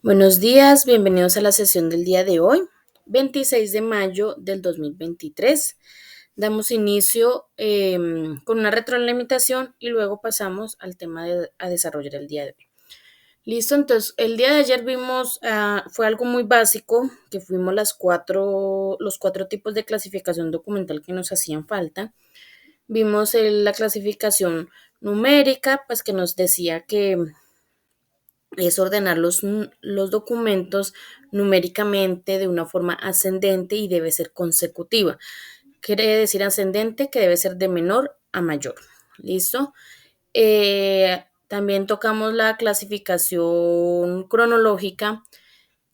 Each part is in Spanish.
Buenos días, bienvenidos a la sesión del día de hoy, 26 de mayo del 2023. Damos inicio con una retroalimentación y luego pasamos al tema a desarrollar el día de hoy. Listo, entonces el día de ayer vimos, fue algo muy básico, que fuimos los cuatro tipos de clasificación documental que nos hacían falta. Vimos la clasificación numérica, pues que nos decía que es ordenar los documentos numéricamente de una forma ascendente y debe ser consecutiva. Quiere decir ascendente que debe ser de menor a mayor. ¿Listo? También tocamos la clasificación cronológica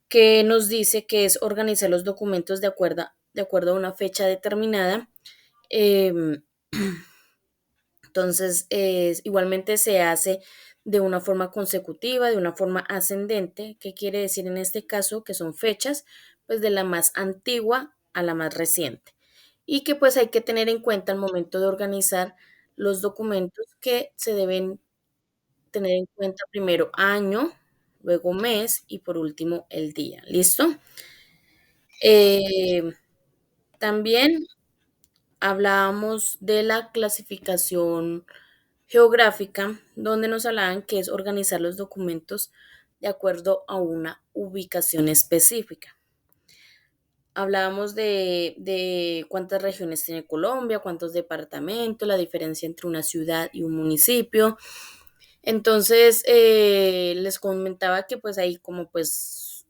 que nos dice que es organizar los documentos de acuerdo a una fecha determinada. Em, Entonces, igualmente se hace de una forma consecutiva, de una forma ascendente. ¿Qué quiere decir en este caso? Que son fechas, pues de la más antigua a la más reciente. Y que pues hay que tener en cuenta al momento de organizar los documentos que se deben tener en cuenta primero año, luego mes y por último el día. ¿Listo? Eh, También hablábamos de la clasificación geográfica, donde nos hablaban que es organizar los documentos de acuerdo a una ubicación específica. Hablábamos de cuántas regiones tiene Colombia, cuántos departamentos, la diferencia entre una ciudad y un municipio. Entonces, les comentaba que pues ahí como pues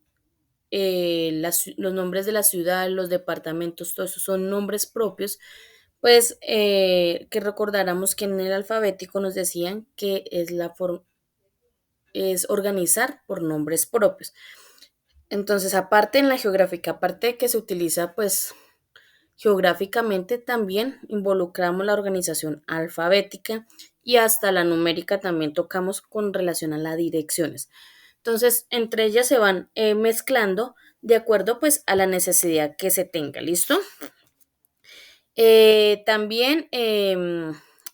los nombres de la ciudad, los departamentos, todo eso son nombres propios, pues que recordáramos que en el alfabético nos decían que es organizar por nombres propios. Entonces, aparte en la geográfica, aparte de que se utiliza pues geográficamente, también involucramos la organización alfabética y hasta la numérica también tocamos con relación a las direcciones. Entonces, entre ellas se van mezclando de acuerdo pues a la necesidad que se tenga, ¿listo? También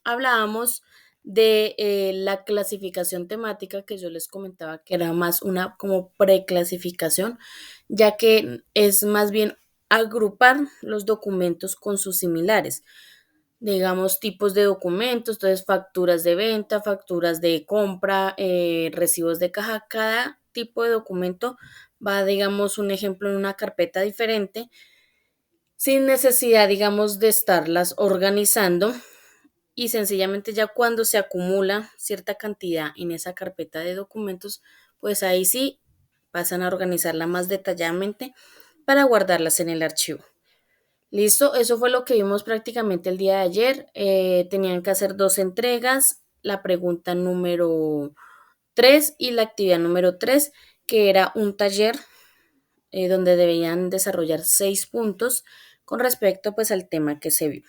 hablábamos de la clasificación temática que yo les comentaba que era más una como preclasificación, ya que es más bien agrupar los documentos con sus similares, digamos tipos de documentos, entonces facturas de venta, facturas de compra, recibos de caja, cada tipo de documento va, digamos, un ejemplo en una carpeta diferente sin necesidad, digamos, de estarlas organizando y sencillamente ya cuando se acumula cierta cantidad en esa carpeta de documentos, pues ahí sí pasan a organizarla más detalladamente para guardarlas en el archivo. Listo, eso fue lo que vimos prácticamente el día de ayer. Tenían que hacer dos entregas, la pregunta número 3 y la actividad número 3, que era un taller donde debían desarrollar 6 puntos con respecto pues al tema que se vio.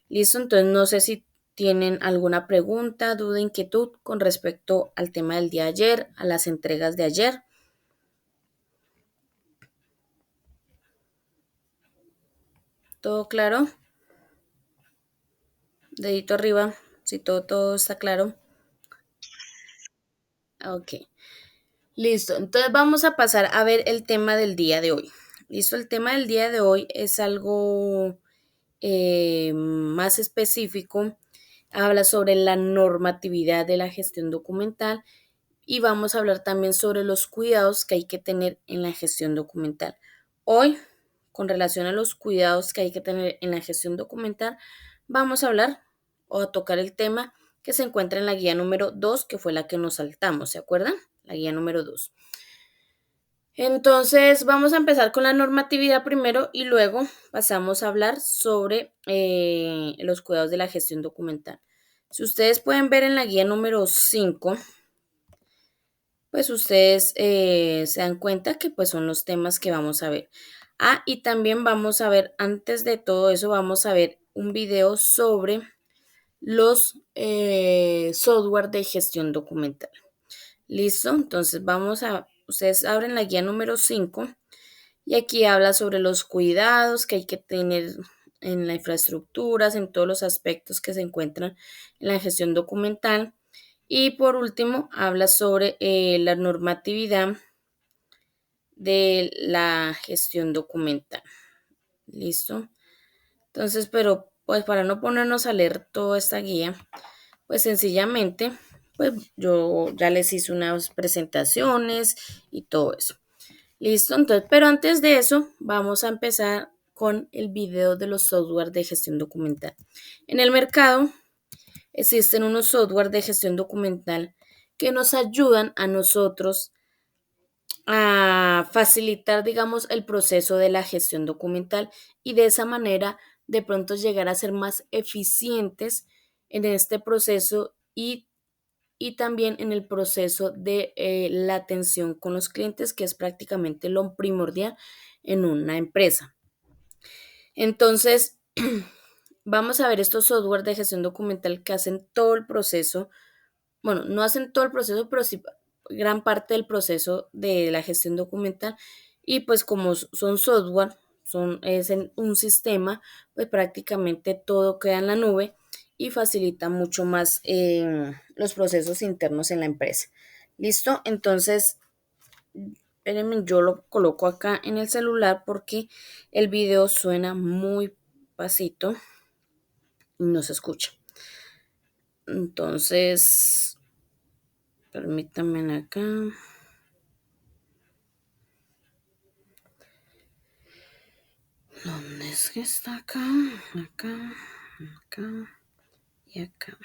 Listo, entonces no sé si tienen alguna pregunta, duda, inquietud con respecto al tema del día de ayer, a las entregas de ayer. ¿Todo claro? Dedito arriba, si todo está claro. Ok, listo. Entonces vamos a pasar a ver el tema del día de hoy. Listo, el tema del día de hoy es algo más específico. Habla sobre la normatividad de la gestión documental y vamos a hablar también sobre los cuidados que hay que tener en la gestión documental. Hoy, con relación a los cuidados que hay que tener en la gestión documental, vamos a hablar o a tocar el tema que se encuentra en la guía número 2, que fue la que nos saltamos, ¿se acuerdan? La guía número 2. Entonces, vamos a empezar con la normatividad primero y luego pasamos a hablar sobre los cuidados de la gestión documental. Si ustedes pueden ver en la guía número 5, pues ustedes se dan cuenta que pues son los temas que vamos a ver. Y también vamos a ver, antes de todo eso, vamos a ver un video sobre los software de gestión documental. ¿Listo? Entonces ustedes abren la guía número 5 y aquí habla sobre los cuidados que hay que tener en la infraestructura, en todos los aspectos que se encuentran en la gestión documental. Y por último, habla sobre la normatividad de la gestión documental. ¿Listo? Entonces, pero pues para no ponernos a leer toda esta guía, pues sencillamente, pues yo ya les hice unas presentaciones y todo eso. Listo, entonces, pero antes de eso, vamos a empezar con el video de los software de gestión documental. En el mercado existen unos software de gestión documental que nos ayudan a nosotros a facilitar, digamos, el proceso de la gestión documental y de esa manera de pronto llegar a ser más eficientes en este proceso y también en el proceso de la atención con los clientes, que es prácticamente lo primordial en una empresa. Entonces, vamos a ver estos software de gestión documental que hacen todo el proceso. Bueno, no hacen todo el proceso, pero sí gran parte del proceso de la gestión documental. Y pues como son software, es en un sistema, pues prácticamente todo queda en la nube y facilita mucho más los procesos internos en la empresa. ¿Listo? Entonces, espérenme, yo lo coloco acá en el celular porque el video suena muy pasito y no se escucha. Entonces, permítanme acá. ¿Dónde es que está acá? Acá, acá y acá.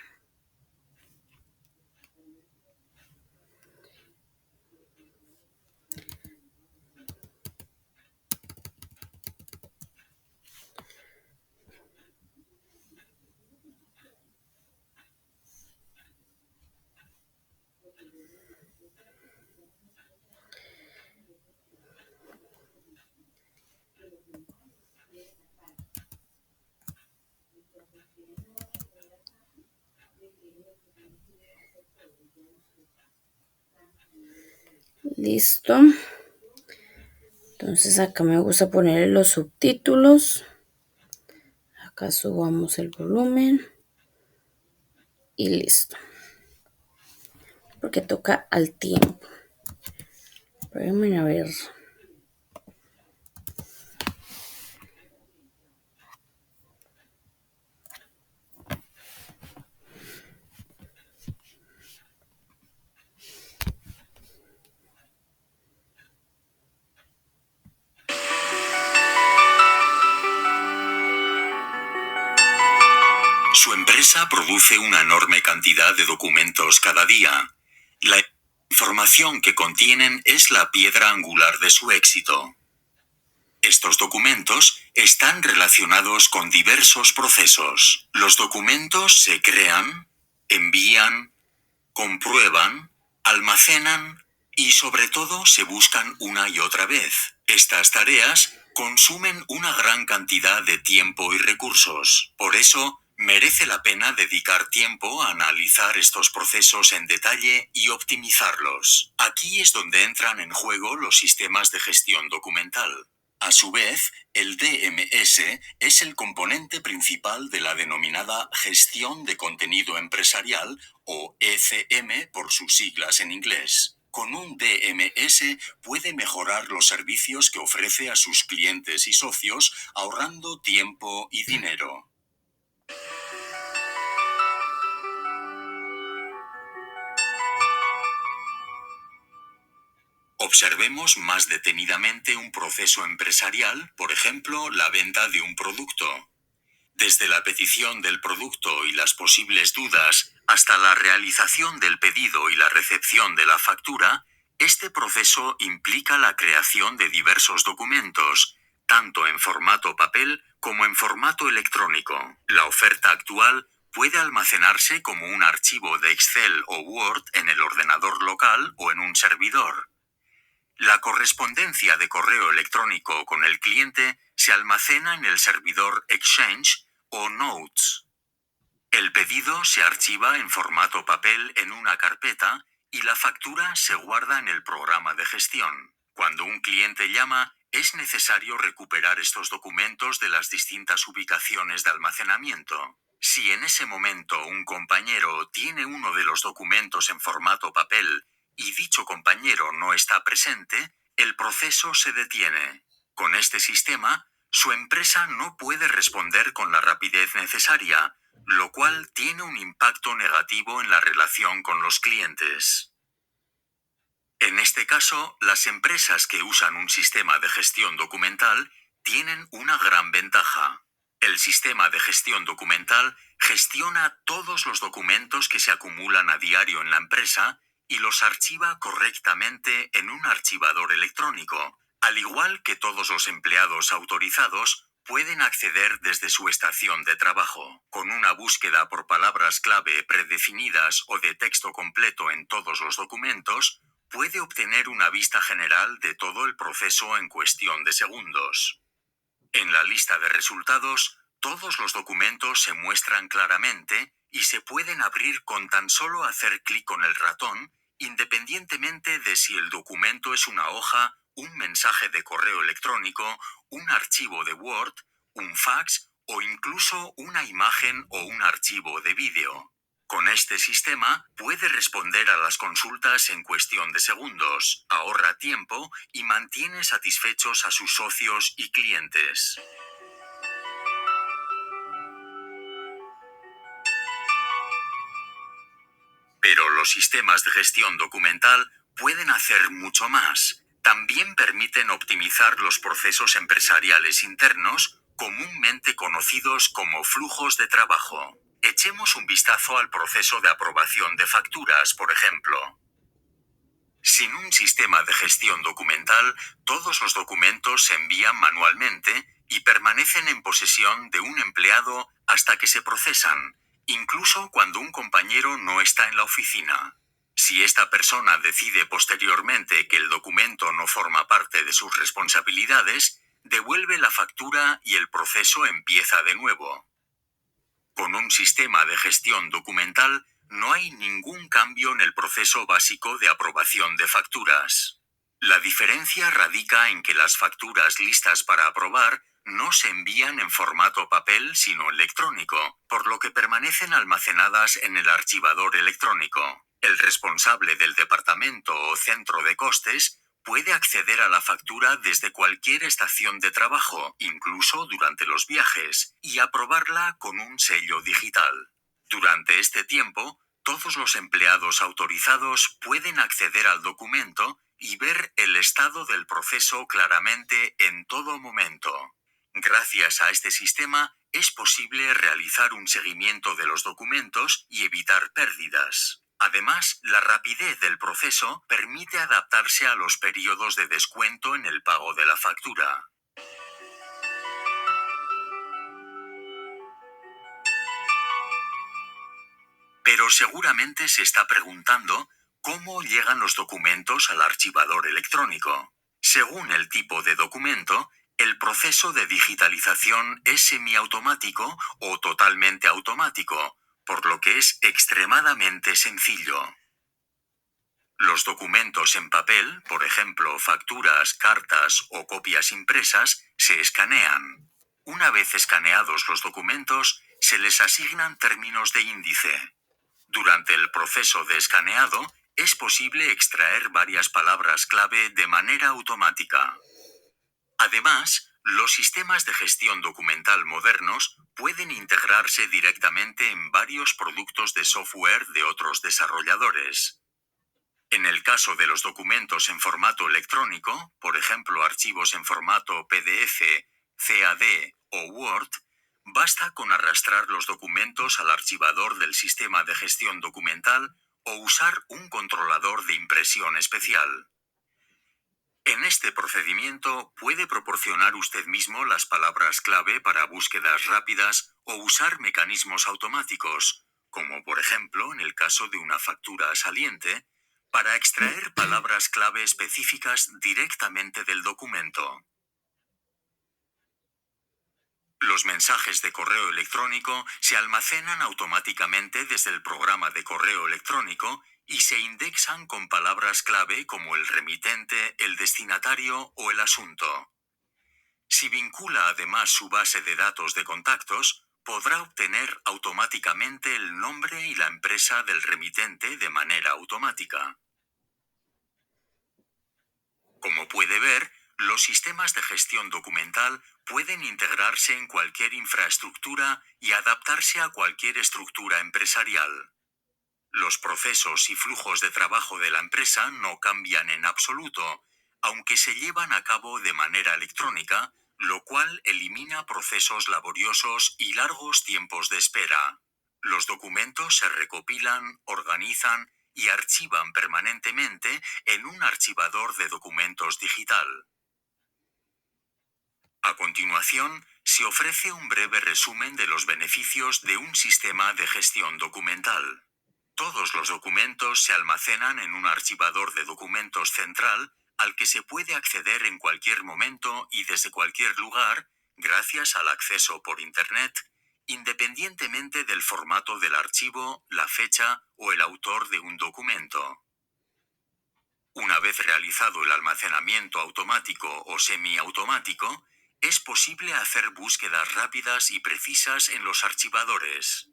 Listo. Entonces acá me gusta poner los subtítulos. Acá subamos el volumen. Y listo. Porque toca al tiempo. Espérenme a ver. Su empresa produce una enorme cantidad de documentos cada día. La información que contienen es la piedra angular de su éxito. Estos documentos están relacionados con diversos procesos. Los documentos se crean, envían, comprueban, almacenan y sobre todo se buscan una y otra vez. Estas tareas consumen una gran cantidad de tiempo y recursos. Por eso, merece la pena dedicar tiempo a analizar estos procesos en detalle y optimizarlos. Aquí es donde entran en juego los sistemas de gestión documental. A su vez, el DMS es el componente principal de la denominada gestión de contenido empresarial o ECM por sus siglas en inglés. Con un DMS puede mejorar los servicios que ofrece a sus clientes y socios, ahorrando tiempo y dinero. Observemos más detenidamente un proceso empresarial, por ejemplo, la venta de un producto. Desde la petición del producto y las posibles dudas hasta la realización del pedido y la recepción de la factura, este proceso implica la creación de diversos documentos, tanto en formato papel como en formato electrónico. La oferta actual puede almacenarse como un archivo de Excel o Word en el ordenador local o en un servidor. La correspondencia de correo electrónico con el cliente se almacena en el servidor Exchange o Notes. El pedido se archiva en formato papel en una carpeta y la factura se guarda en el programa de gestión. Cuando un cliente llama, es necesario recuperar estos documentos de las distintas ubicaciones de almacenamiento. Si en ese momento un compañero tiene uno de los documentos en formato papel y dicho compañero no está presente, el proceso se detiene. Con este sistema, su empresa no puede responder con la rapidez necesaria, lo cual tiene un impacto negativo en la relación con los clientes. En este caso, las empresas que usan un sistema de gestión documental tienen una gran ventaja. El sistema de gestión documental gestiona todos los documentos que se acumulan a diario en la empresa y los archiva correctamente en un archivador electrónico, al igual que todos los empleados autorizados pueden acceder desde su estación de trabajo. Con una búsqueda por palabras clave predefinidas o de texto completo en todos los documentos, puede obtener una vista general de todo el proceso en cuestión de segundos. En la lista de resultados, todos los documentos se muestran claramente y se pueden abrir con tan solo hacer clic con el ratón, independientemente de si el documento es una hoja, un mensaje de correo electrónico, un archivo de Word, un fax o incluso una imagen o un archivo de vídeo. Con este sistema, puede responder a las consultas en cuestión de segundos, ahorra tiempo y mantiene satisfechos a sus socios y clientes. Pero los sistemas de gestión documental pueden hacer mucho más. También permiten optimizar los procesos empresariales internos, comúnmente conocidos como flujos de trabajo. Echemos un vistazo al proceso de aprobación de facturas, por ejemplo. Sin un sistema de gestión documental, todos los documentos se envían manualmente y permanecen en posesión de un empleado hasta que se procesan, incluso cuando un compañero no está en la oficina. Si esta persona decide posteriormente que el documento no forma parte de sus responsabilidades, devuelve la factura y el proceso empieza de nuevo. Con un sistema de gestión documental, no hay ningún cambio en el proceso básico de aprobación de facturas. La diferencia radica en que las facturas listas para aprobar no se envían en formato papel sino electrónico, por lo que permanecen almacenadas en el archivador electrónico. El responsable del departamento o centro de costes puede acceder a la factura desde cualquier estación de trabajo, incluso durante los viajes, y aprobarla con un sello digital. Durante este tiempo, todos los empleados autorizados pueden acceder al documento y ver el estado del proceso claramente en todo momento. Gracias a este sistema, es posible realizar un seguimiento de los documentos y evitar pérdidas. Además, la rapidez del proceso permite adaptarse a los periodos de descuento en el pago de la factura. Pero seguramente se está preguntando cómo llegan los documentos al archivador electrónico. Según el tipo de documento, el proceso de digitalización es semiautomático o totalmente automático, por lo que es extremadamente sencillo. Los documentos en papel, por ejemplo, facturas, cartas o copias impresas, se escanean. Una vez escaneados los documentos, se les asignan términos de índice. Durante el proceso de escaneado, es posible extraer varias palabras clave de manera automática. Además, los sistemas de gestión documental modernos pueden integrarse directamente en varios productos de software de otros desarrolladores. En el caso de los documentos en formato electrónico, por ejemplo archivos en formato PDF, CAD o Word, basta con arrastrar los documentos al archivador del sistema de gestión documental o usar un controlador de impresión especial. En este procedimiento puede proporcionar usted mismo las palabras clave para búsquedas rápidas o usar mecanismos automáticos, como por ejemplo en el caso de una factura saliente, para extraer palabras clave específicas directamente del documento. Los mensajes de correo electrónico se almacenan automáticamente desde el programa de correo electrónico y se indexan con palabras clave como el remitente, el destinatario o el asunto. Si vincula además su base de datos de contactos, podrá obtener automáticamente el nombre y la empresa del remitente de manera automática. Como puede Los sistemas de gestión documental pueden integrarse en cualquier infraestructura y adaptarse a cualquier estructura empresarial. Los procesos y flujos de trabajo de la empresa no cambian en absoluto, aunque se llevan a cabo de manera electrónica, lo cual elimina procesos laboriosos y largos tiempos de espera. Los documentos se recopilan, organizan y archivan permanentemente en un archivador de documentos digital. A continuación, se ofrece un breve resumen de los beneficios de un sistema de gestión documental. Todos los documentos se almacenan en un archivador de documentos central, al que se puede acceder en cualquier momento y desde cualquier lugar, gracias al acceso por Internet, independientemente del formato del archivo, la fecha o el autor de un documento. Una vez realizado el almacenamiento automático o semiautomático, es posible hacer búsquedas rápidas y precisas en los archivadores.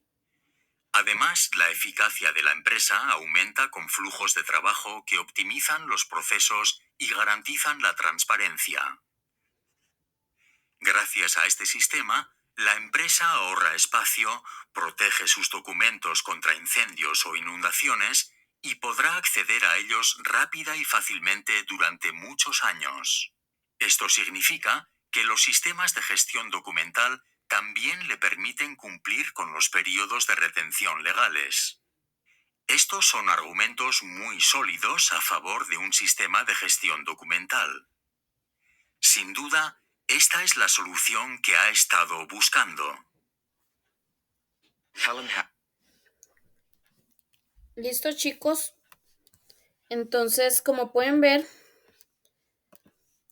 Además, la eficacia de la empresa aumenta con flujos de trabajo que optimizan los procesos y garantizan la transparencia. Gracias a este sistema, la empresa ahorra espacio, protege sus documentos contra incendios o inundaciones y podrá acceder a ellos rápida y fácilmente durante muchos años. Esto significa que los sistemas de gestión documental también le permiten cumplir con los periodos de retención legales. Estos son argumentos muy sólidos a favor de un sistema de gestión documental. Sin duda, esta es la solución que ha estado buscando. Listo, chicos. Entonces, como pueden ver,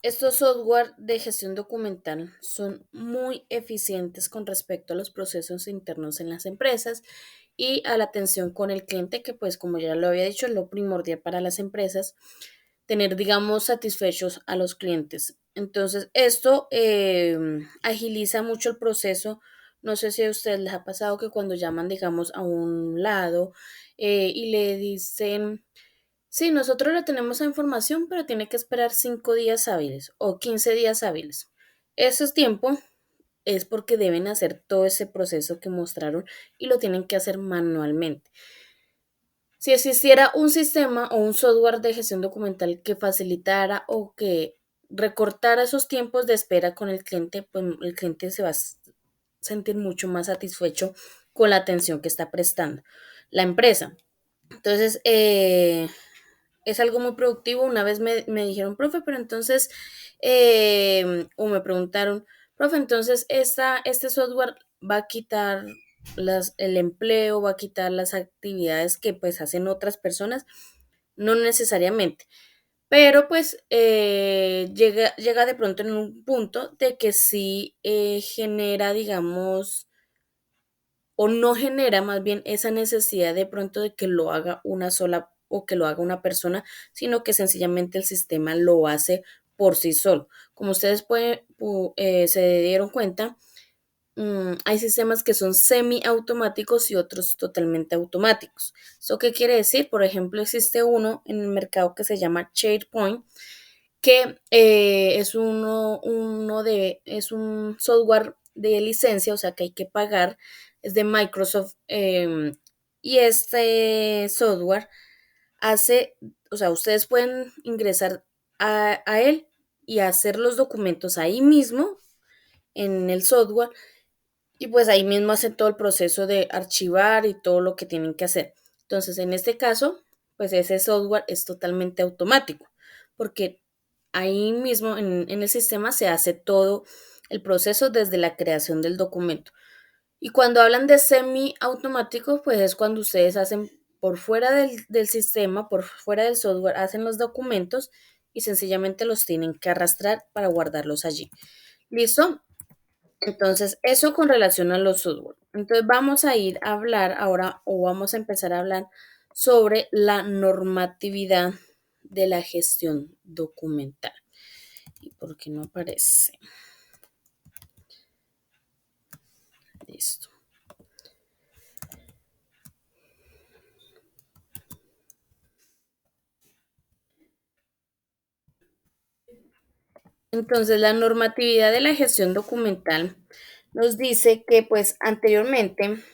estos software de gestión documental son muy eficientes con respecto a los procesos internos en las empresas y a la atención con el cliente, que pues como ya lo había dicho, es lo primordial para las empresas, tener, digamos, satisfechos a los clientes. Entonces, esto agiliza mucho el proceso. No sé si a ustedes les ha pasado que cuando llaman, digamos, a un lado y le dicen: sí, nosotros le tenemos esa información, pero tiene que esperar 5 días hábiles o 15 días hábiles. Ese tiempo es porque deben hacer todo ese proceso que mostraron y lo tienen que hacer manualmente. Si existiera un sistema o un software de gestión documental que facilitara o que recortara esos tiempos de espera con el cliente, pues el cliente se va a sentir mucho más satisfecho con la atención que está prestando la empresa. Entonces, es algo muy productivo. Una vez me dijeron: profe, pero entonces, o me preguntaron: profe, entonces este software va a quitar el empleo, va a quitar las actividades que pues hacen otras personas. No necesariamente, pero pues llega de pronto en un punto de que sí genera, digamos, o no genera más bien esa necesidad de pronto de que lo haga una sola o que lo haga una persona, sino que sencillamente el sistema lo hace por sí solo. Como ustedes se dieron cuenta, hay sistemas que son semiautomáticos y otros totalmente automáticos. ¿Eso qué quiere decir? Por ejemplo, existe uno en el mercado que se llama SharePoint, que es un software de licencia, o sea que hay que pagar, es de Microsoft, y este software hace, o sea, ustedes pueden ingresar a él y hacer los documentos ahí mismo en el software, y pues ahí mismo hacen todo el proceso de archivar y todo lo que tienen que hacer. Entonces, en este caso, pues ese software es totalmente automático, porque ahí mismo en el sistema se hace todo el proceso desde la creación del documento. Y cuando hablan de semi-automático, pues es cuando ustedes hacen por fuera del sistema, por fuera del software, hacen los documentos y sencillamente los tienen que arrastrar para guardarlos allí. ¿Listo? Entonces, eso con relación a los software. Entonces, vamos a ir a hablar ahora o vamos a empezar a hablar sobre la normatividad de la gestión documental. ¿Y por qué no aparece? Listo. Entonces, la normatividad de la gestión documental nos dice que, pues, anteriormente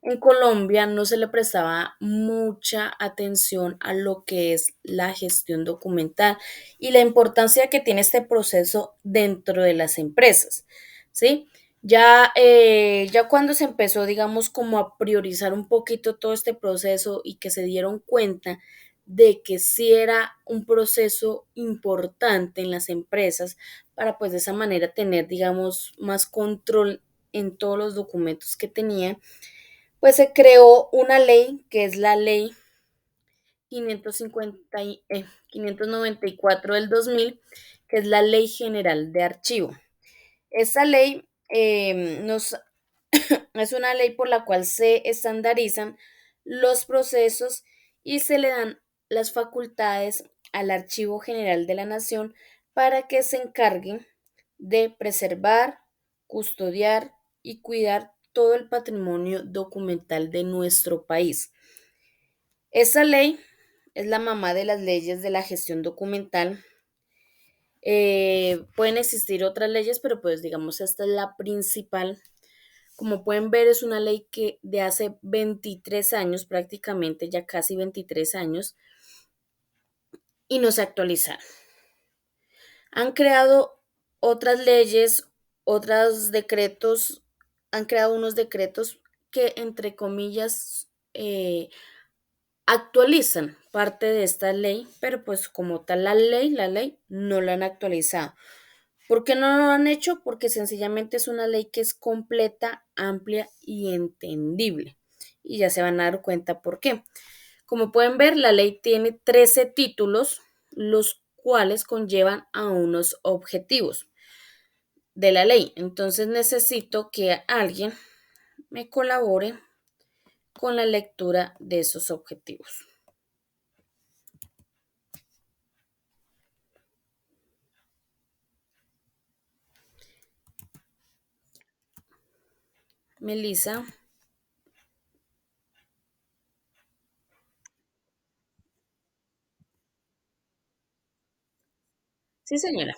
en Colombia no se le prestaba mucha atención a lo que es la gestión documental y la importancia que tiene este proceso dentro de las empresas, ¿sí? Ya cuando se empezó, digamos, como a priorizar un poquito todo este proceso y que se dieron cuenta de que sí era un proceso importante en las empresas para pues de esa manera tener, digamos, más control en todos los documentos que tenían, pues se creó una ley que es la ley 594 del 2000, que es la Ley General de Archivo. Esta ley es una ley por la cual se estandarizan los procesos y se le dan las facultades al Archivo General de la Nación para que se encargue de preservar, custodiar y cuidar todo el patrimonio documental de nuestro país. Esta ley es la mamá de las leyes de la gestión documental. Pueden existir otras leyes, pero pues digamos esta es la principal. Como pueden ver, es una ley que de hace 23 años, prácticamente ya casi 23 años, y no se actualiza. Han creado otras leyes, otros decretos, han creado unos decretos que, entre comillas, actualizan parte de esta ley, pero pues como tal la ley no la han actualizado. ¿Por qué no lo han hecho? Porque sencillamente es una ley que es completa, amplia y entendible. Y ya se van a dar cuenta por qué. Como pueden ver, la ley tiene 13 títulos, los cuales conllevan a unos objetivos de la ley. Entonces necesito que alguien me colabore con la lectura de esos objetivos. Melissa. Sí, señora.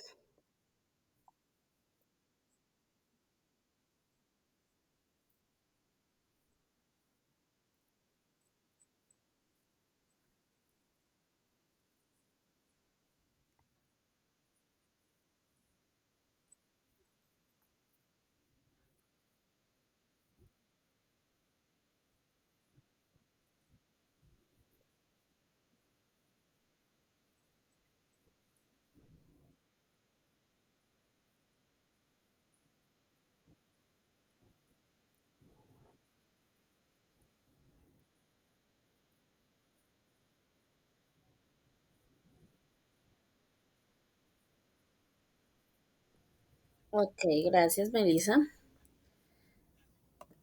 Ok, gracias, Melissa.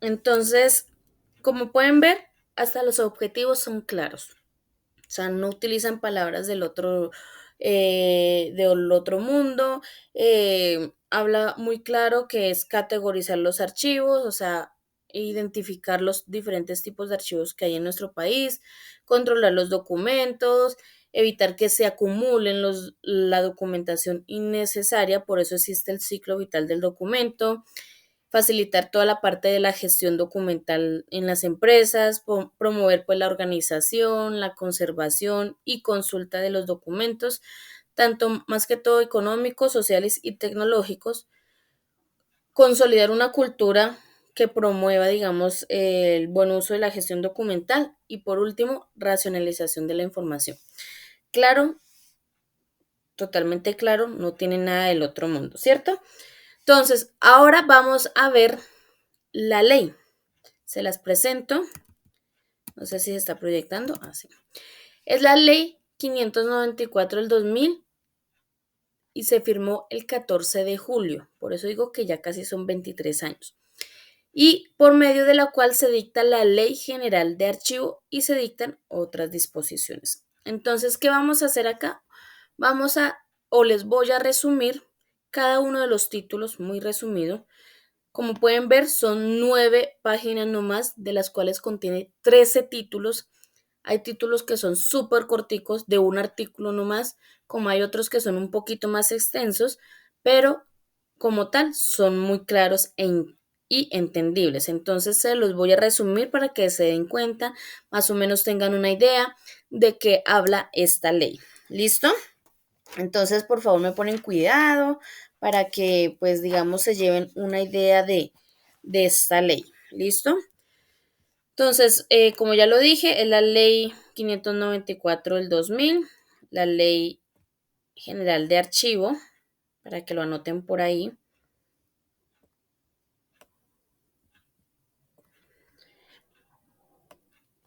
Entonces, como pueden ver, hasta los objetivos son claros. O sea, no utilizan palabras del otro mundo. Habla muy claro que es categorizar los archivos, o sea, identificar los diferentes tipos de archivos que hay en nuestro país, controlar los documentos, evitar que se acumulen la documentación innecesaria, por eso existe el ciclo vital del documento, facilitar toda la parte de la gestión documental en las empresas, promover pues la organización, la conservación y consulta de los documentos, tanto más que todo económicos, sociales y tecnológicos, consolidar una cultura que promueva, digamos, el buen uso de la gestión documental y por último, racionalización de la información. Claro, totalmente claro, no tiene nada del otro mundo, ¿cierto? Entonces, ahora vamos a ver la ley. Se las presento. No sé si se está proyectando. Ah, sí. Es la ley 594 del 2000 y se firmó el 14 de julio. Por eso digo que ya casi son 23 años. Y por medio de la cual se dicta la Ley General de Archivo y se dictan otras disposiciones. Entonces, ¿qué vamos a hacer acá? O les voy a resumir cada uno de los títulos, muy resumido. Como pueden ver, son 9 páginas nomás, de las cuales contiene 13 títulos. Hay títulos que son súper corticos, de un artículo nomás, como hay otros que son un poquito más extensos, pero como tal son muy claros y entendibles. Entonces se los voy a resumir para que se den cuenta, más o menos tengan una idea de qué habla esta ley. ¿Listo? Entonces, por favor, me ponen cuidado para que, pues, digamos, se lleven una idea de esta ley. ¿Listo? Entonces, como ya lo dije, es la ley 594 del 2000, la ley general de archivo, para que lo anoten por ahí.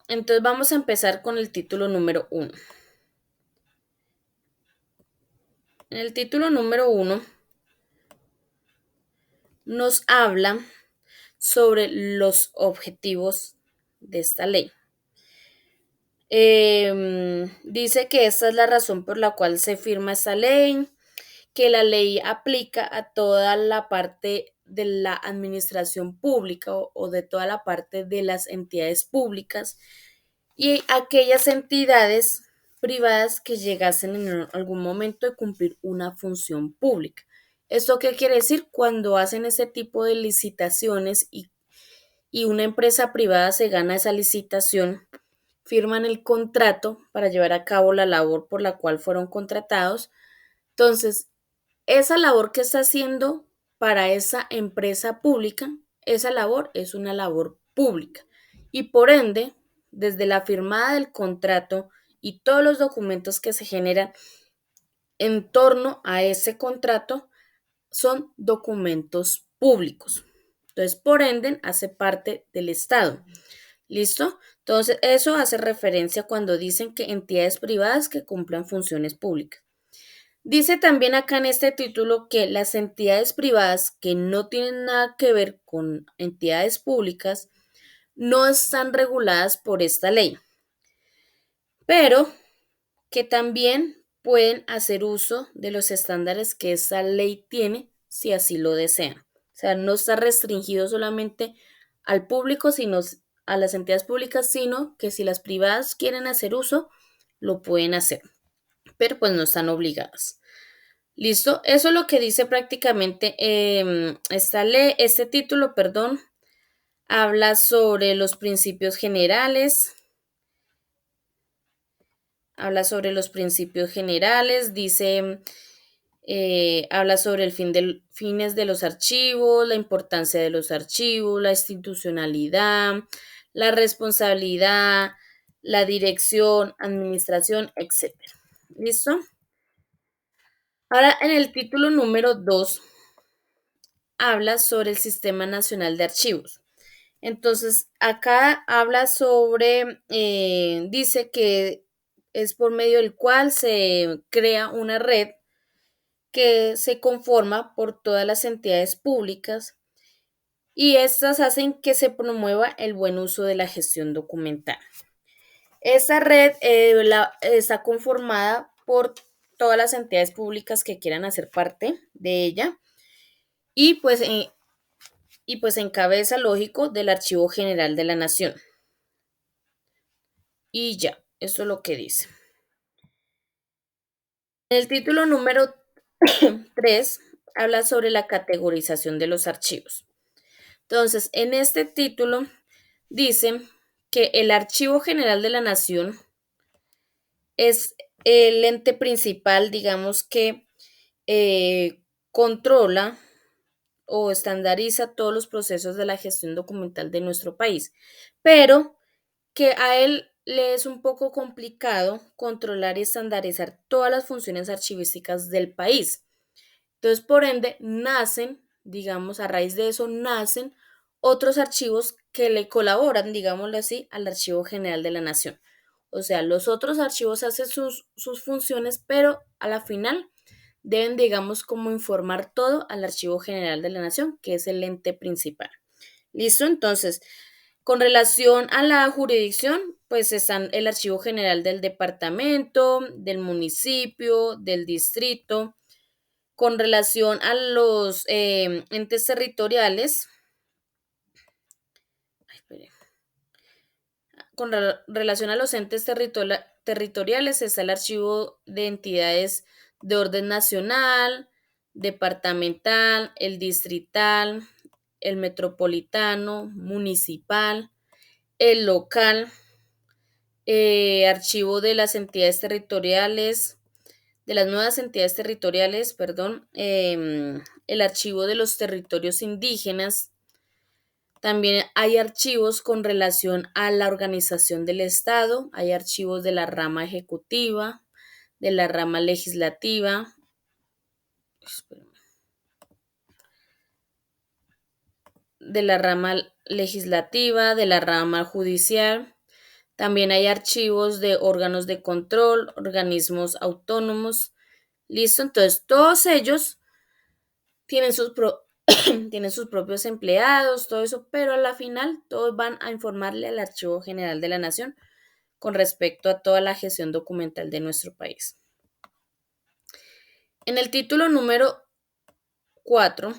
Entonces, vamos a empezar con el título número 1. En el título número 1 nos habla sobre los objetivos de esta ley. Dice que esta es la razón por la cual se firma esta ley, que la ley aplica a toda la parte de la administración pública o de toda la parte de las entidades públicas y aquellas entidades privadas que llegasen en algún momento de cumplir una función pública. ¿Esto qué quiere decir? Cuando hacen ese tipo de licitaciones y una empresa privada se gana esa licitación, firman el contrato para llevar a cabo la labor por la cual fueron contratados. Entonces, esa labor que está haciendo para esa empresa pública, esa labor es una labor pública. Y por ende, desde la firmada del contrato y todos los documentos que se generan en torno a ese contrato son documentos públicos. Entonces, por ende, hace parte del Estado. ¿Listo? Entonces, eso hace referencia cuando dicen que entidades privadas que cumplan funciones públicas. Dice también acá en este título que las entidades privadas que no tienen nada que ver con entidades públicas no están reguladas por esta ley, pero que también pueden hacer uso de los estándares que esta ley tiene si así lo desean. O sea, no está restringido solamente al público, sino a las entidades públicas, sino que si las privadas quieren hacer uso, lo pueden hacer, pero pues no están obligadas. ¿Listo? Eso es lo que dice prácticamente esta ley, este título, perdón, habla sobre los principios generales, dice, habla sobre el fines de los archivos, la importancia de los archivos, la institucionalidad, la responsabilidad, la dirección, administración, etcétera. ¿Listo? Ahora en el título número 2 habla sobre el Sistema Nacional de Archivos. Entonces, acá habla sobre, dice que es por medio del cual se crea una red que se conforma por todas las entidades públicas y estas hacen que se promueva el buen uso de la gestión documental. Esta red está conformada por todas las entidades públicas que quieran hacer parte de ella y pues encabeza, lógico, del Archivo General de la Nación. Y ya, esto es lo que dice. En el título número 3 habla sobre la categorización de los archivos. Entonces, en este título dice que el Archivo General de la Nación es el ente principal, digamos, que controla o estandariza todos los procesos de la gestión documental de nuestro país, pero que a él le es un poco complicado controlar y estandarizar todas las funciones archivísticas del país. Entonces, por ende, nacen, digamos, a raíz de eso, nacen otros archivos que le colaboran, digámoslo así, al Archivo General de la Nación. O sea, los otros archivos hacen sus funciones, pero a la final deben, digamos, como informar todo al Archivo General de la Nación, que es el ente principal. ¿Listo? Entonces, con relación a la jurisdicción, pues están el Archivo General del departamento, del municipio, del distrito. Con relación a los entes territoriales, relación a los entes territoriales está el archivo de entidades de orden nacional, departamental, el distrital, el metropolitano, municipal, el local, archivo de las entidades territoriales, de las nuevas entidades territoriales, perdón, el archivo de los territorios indígenas. También hay archivos con relación a la organización del Estado, hay archivos de la rama ejecutiva, de la rama legislativa, de la rama judicial. También hay archivos de órganos de control, organismos autónomos. Listo, entonces todos ellos tienen tienen sus propios empleados, todo eso, pero a la final todos van a informarle al Archivo General de la Nación con respecto a toda la gestión documental de nuestro país. En el título número 4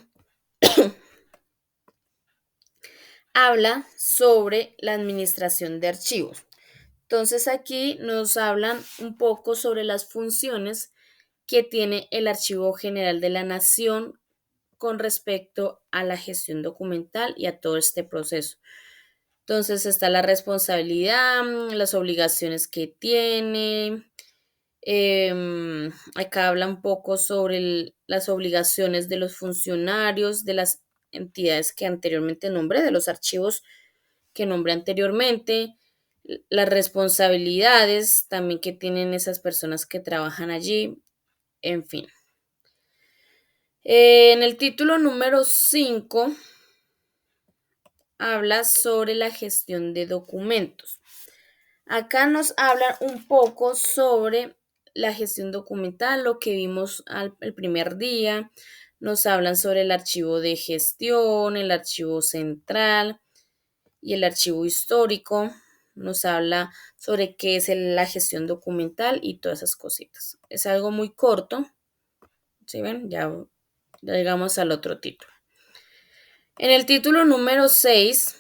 habla sobre la administración de archivos. Entonces aquí nos hablan un poco sobre las funciones que tiene el Archivo General de la Nación con respecto a la gestión documental y a todo este proceso. Entonces está la responsabilidad, las obligaciones que tiene. Acá habla un poco sobre las obligaciones de los funcionarios, de las entidades que anteriormente nombré, de los archivos que nombré anteriormente, las responsabilidades también que tienen esas personas que trabajan allí, en fin. En el título número 5 habla sobre la gestión de documentos. Acá nos habla un poco sobre la gestión documental, lo que vimos el primer día. Nos hablan sobre el archivo de gestión, el archivo central y el archivo histórico. Nos habla sobre qué es la gestión documental y todas esas cositas. Es algo muy corto. ¿Sí ven? Ya llegamos al otro título. En el título número 6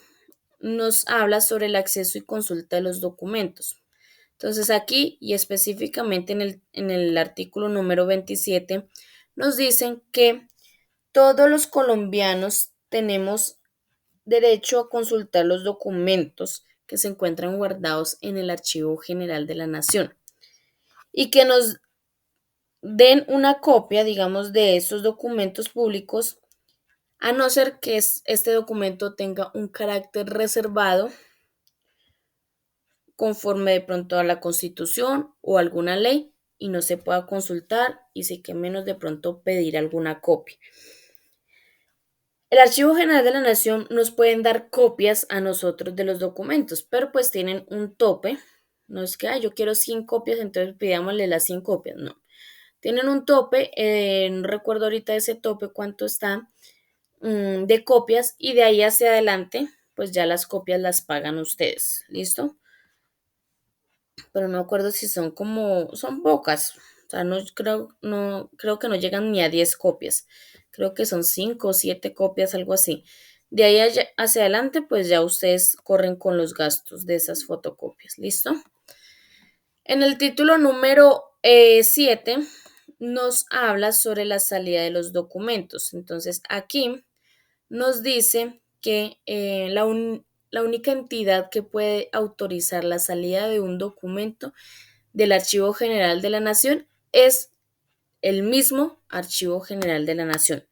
nos habla sobre el acceso y consulta de los documentos. Entonces aquí y específicamente en el artículo número 27 nos dicen que todos los colombianos tenemos derecho a consultar los documentos que se encuentran guardados en el Archivo General de la Nación y que nos den una copia, digamos, de esos documentos públicos, a no ser que este documento tenga un carácter reservado conforme de pronto a la Constitución o alguna ley y no se pueda consultar y sí que menos de pronto pedir alguna copia. El Archivo General de la Nación nos pueden dar copias a nosotros de los documentos, pero pues tienen un tope. No es que yo quiero 100 copias, entonces pidámosle las 100 copias. No. Tienen un tope, no recuerdo ahorita ese tope cuánto está de copias y de ahí hacia adelante, pues ya las copias las pagan ustedes. ¿Listo? Pero no me acuerdo si son son pocas. O sea, no creo que no llegan ni a 10 copias. Creo que son 5 o 7 copias, algo así. De ahí hacia adelante, pues ya ustedes corren con los gastos de esas fotocopias. ¿Listo? En el título número 7 nos habla sobre la salida de los documentos. Entonces, aquí nos dice que la única entidad que puede autorizar la salida de un documento del Archivo General de la Nación es el mismo Archivo General de la Nación.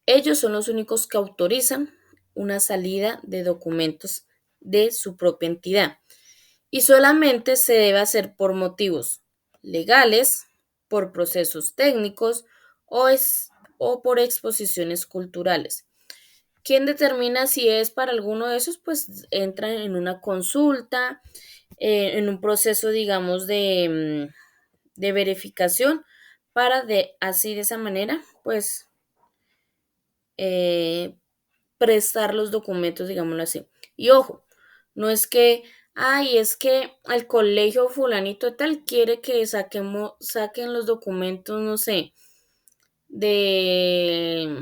Ellos son los únicos que autorizan una salida de documentos de su propia entidad y solamente se debe hacer por motivos legales, por procesos técnicos o por exposiciones culturales. ¿Quién determina si es para alguno de esos? Pues entra en una consulta, en un proceso, digamos, de verificación para así de esa manera, pues prestar los documentos, digámoslo así. Y ojo, no es que, es que el colegio fulanito de tal quiere que saquen los documentos, no sé, de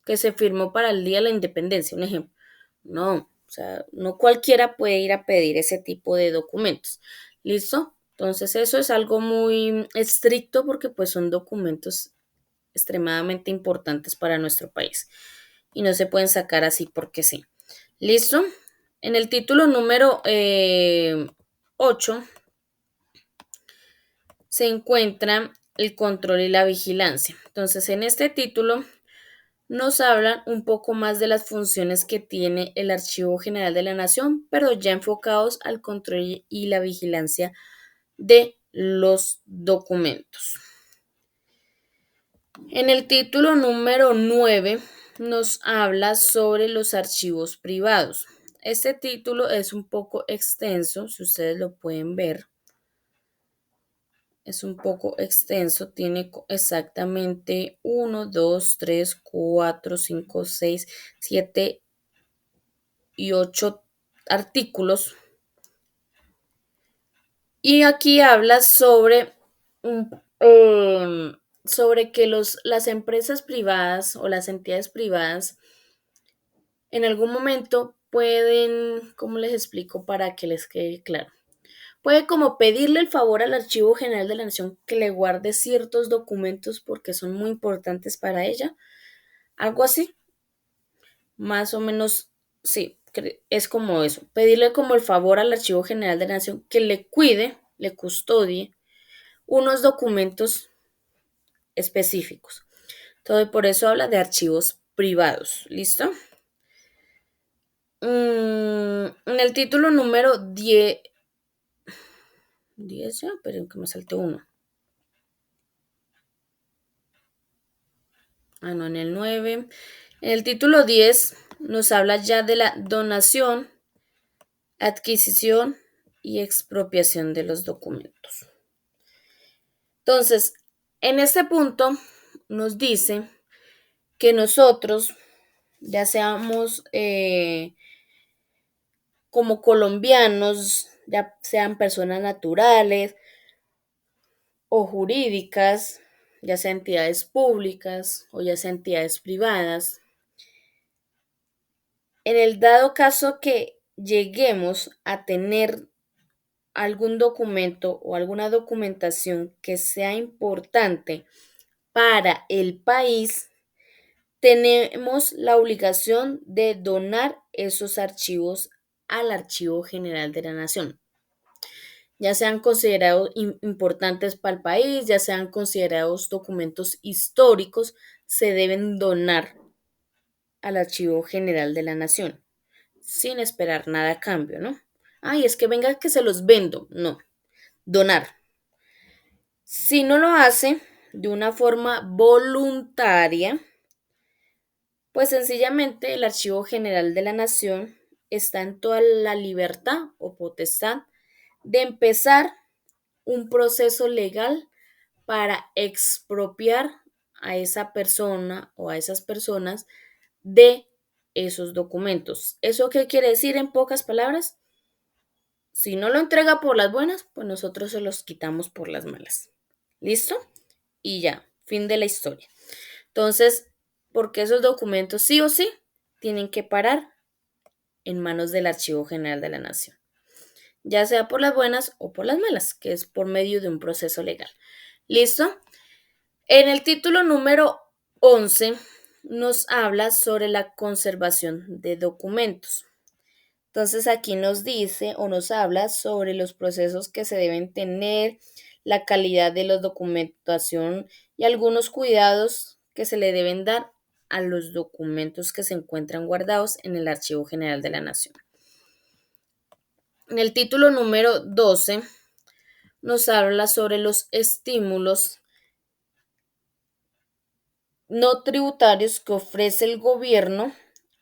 que se firmó para el Día de la Independencia, un ejemplo. No, O sea, no cualquiera puede ir a pedir ese tipo de documentos. ¿Listo? Entonces eso es algo muy estricto porque pues son documentos extremadamente importantes para nuestro país y no se pueden sacar así porque sí. ¿Listo? En el título número 8 se encuentra el control y la vigilancia. Entonces, en este título nos hablan un poco más de las funciones que tiene el Archivo General de la Nación, pero ya enfocados al control y la vigilancia de los documentos. En el título número 9 nos habla sobre los archivos privados. Este título es un poco extenso, si ustedes lo pueden ver. Es un poco extenso, tiene exactamente 1, 2, 3, 4, 5, 6, 7 y 8 artículos. Y aquí habla sobre, sobre que las empresas privadas o las entidades privadas en algún momento pueden, ¿cómo les explico para que les quede claro? Puede como pedirle el favor al Archivo General de la Nación que le guarde ciertos documentos porque son muy importantes para ella. Algo así, más o menos, sí, es como eso. Pedirle como el favor al Archivo General de la Nación que le cuide, le custodie unos documentos específicos. Todo por eso habla de archivos privados. ¿Listo? En el título número 10, 10 ya, pero que me salte uno. No, en el 9. En el título 10 nos habla ya de la donación, adquisición y expropiación de los documentos. Entonces, en este punto nos dice que nosotros, ya seamos como colombianos, ya sean personas naturales o jurídicas, ya sean entidades públicas o ya sean entidades privadas, en el dado caso que lleguemos a tener algún documento o alguna documentación que sea importante para el país, tenemos la obligación de donar esos archivos al Archivo General de la Nación. Ya sean considerados importantes para el país, ya sean considerados documentos históricos, se deben donar al Archivo General de la Nación, sin esperar nada a cambio, ¿no? Ay, es que venga que se los vendo. No, donar. Si no lo hace de una forma voluntaria, pues sencillamente el Archivo General de la Nación está en toda la libertad o potestad de empezar un proceso legal para expropiar a esa persona o a esas personas de esos documentos. ¿Eso qué quiere decir en pocas palabras? Si no lo entrega por las buenas, pues nosotros se los quitamos por las malas. ¿Listo? Y ya, fin de la historia. Entonces, porque esos documentos sí o sí tienen que parar en manos del Archivo General de la Nación, ya sea por las buenas o por las malas, que es por medio de un proceso legal. ¿Listo? En el título número 11 nos habla sobre la conservación de documentos. Entonces aquí nos dice o nos habla sobre los procesos que se deben tener, la calidad de la documentación y algunos cuidados que se le deben dar a los documentos que se encuentran guardados en el Archivo General de la Nación. En el título número 12 nos habla sobre los estímulos no tributarios que ofrece el gobierno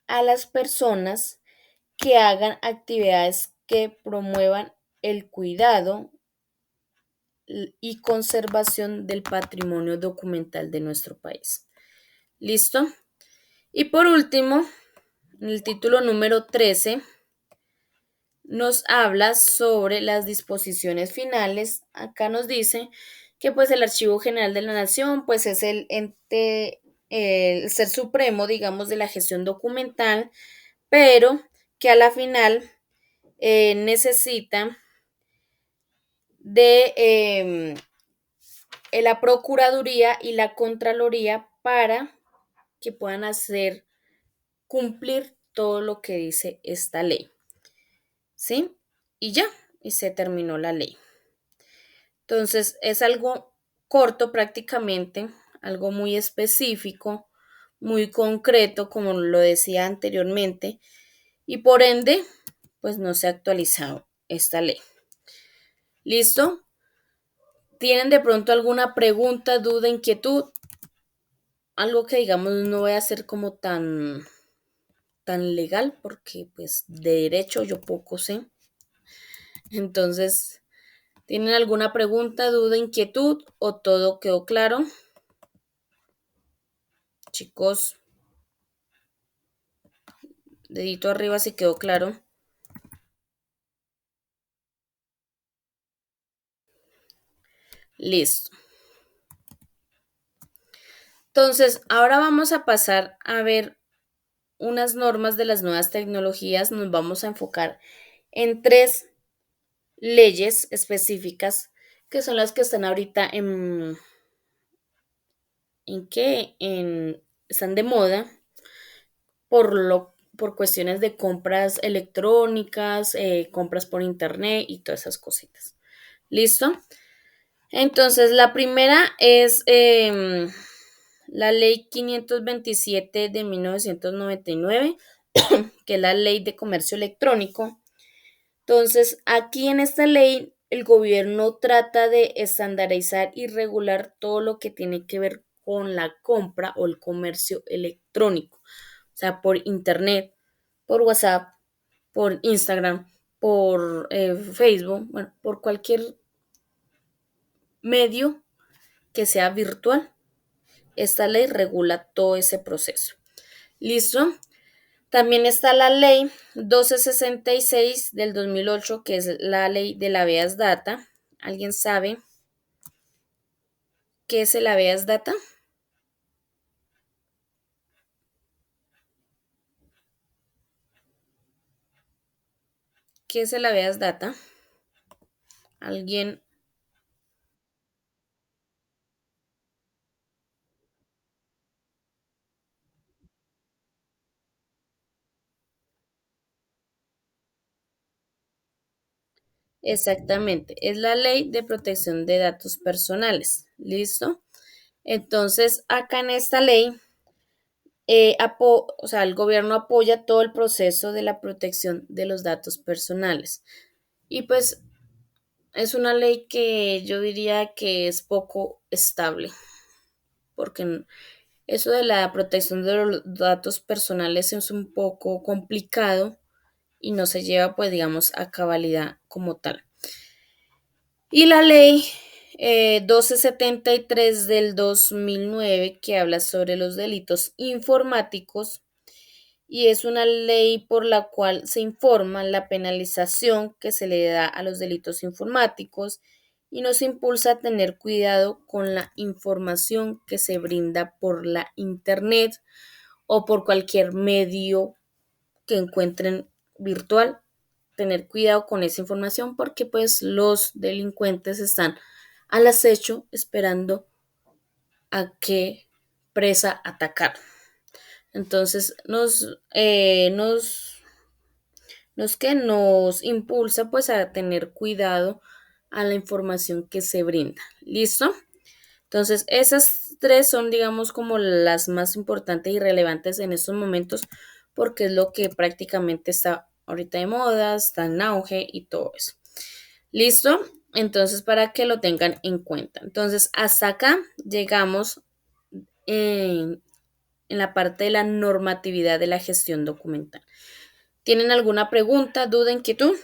a las personas que hagan actividades que promuevan el cuidado y conservación del patrimonio documental de nuestro país. ¿Listo? Y por último, en el título número 13 nos habla sobre las disposiciones finales. Acá nos dice que pues el Archivo General de la Nación pues es el ente, el ser supremo, digamos, de la gestión documental, pero que a la final necesita de la Procuraduría y la Contraloría para que puedan hacer cumplir todo lo que dice esta ley, ¿sí? Y ya, y se terminó la ley. Entonces, es algo corto prácticamente, algo muy específico, muy concreto, como lo decía anteriormente, y por ende, pues no se ha actualizado esta ley. ¿Listo? ¿Tienen de pronto alguna pregunta, duda, inquietud? Algo que digamos no voy a ser como tan legal, porque pues de derecho yo poco sé. Entonces, ¿tienen alguna pregunta, duda, inquietud o todo quedó claro? Chicos, dedito arriba si quedó claro. Listo. Entonces, ahora vamos a pasar a ver unas normas de las nuevas tecnologías. Nos vamos a enfocar en tres leyes específicas que son las que están ahorita en qué están de moda por cuestiones de compras electrónicas, compras por internet y todas esas cositas. ¿Listo? Entonces, la primera es la ley 527 de 1999, que es la ley de comercio electrónico. Entonces, aquí en esta ley, el gobierno trata de estandarizar y regular todo lo que tiene que ver con la compra o el comercio electrónico, o sea, por internet, por WhatsApp, por Instagram, por Facebook, bueno, por cualquier medio que sea virtual. Esta ley regula todo ese proceso. ¿Listo? También está la ley 1266 del 2008, que es la ley de la habeas data. ¿Alguien sabe qué es el habeas data? ¿Qué es el habeas data? ¿Alguien? Exactamente, es la ley de protección de datos personales. ¿Listo? Entonces, acá en esta ley, o sea, el gobierno apoya todo el proceso de la protección de los datos personales. Y pues es una ley que yo diría que es poco estable, porque eso de la protección de los datos personales es un poco complicado y no se lleva, pues, digamos, a cabalidad como tal. Y la ley 1273 del 2009, que habla sobre los delitos informáticos, y es una ley por la cual se informa la penalización que se le da a los delitos informáticos y nos impulsa a tener cuidado con la información que se brinda por la Internet o por cualquier medio que encuentren virtual. Tener cuidado con esa información porque pues los delincuentes están al acecho esperando a qué presa atacar. Entonces nos impulsa pues a tener cuidado a la información que se brinda. ¿Listo? Entonces, esas tres son, digamos, como las más importantes y relevantes en estos momentos, porque es lo que prácticamente está ahorita de moda, está en auge y todo eso. ¿Listo? Entonces, para que lo tengan en cuenta. Entonces, hasta acá llegamos en la parte de la normatividad de la gestión documental. ¿Tienen alguna pregunta, duda, inquietud?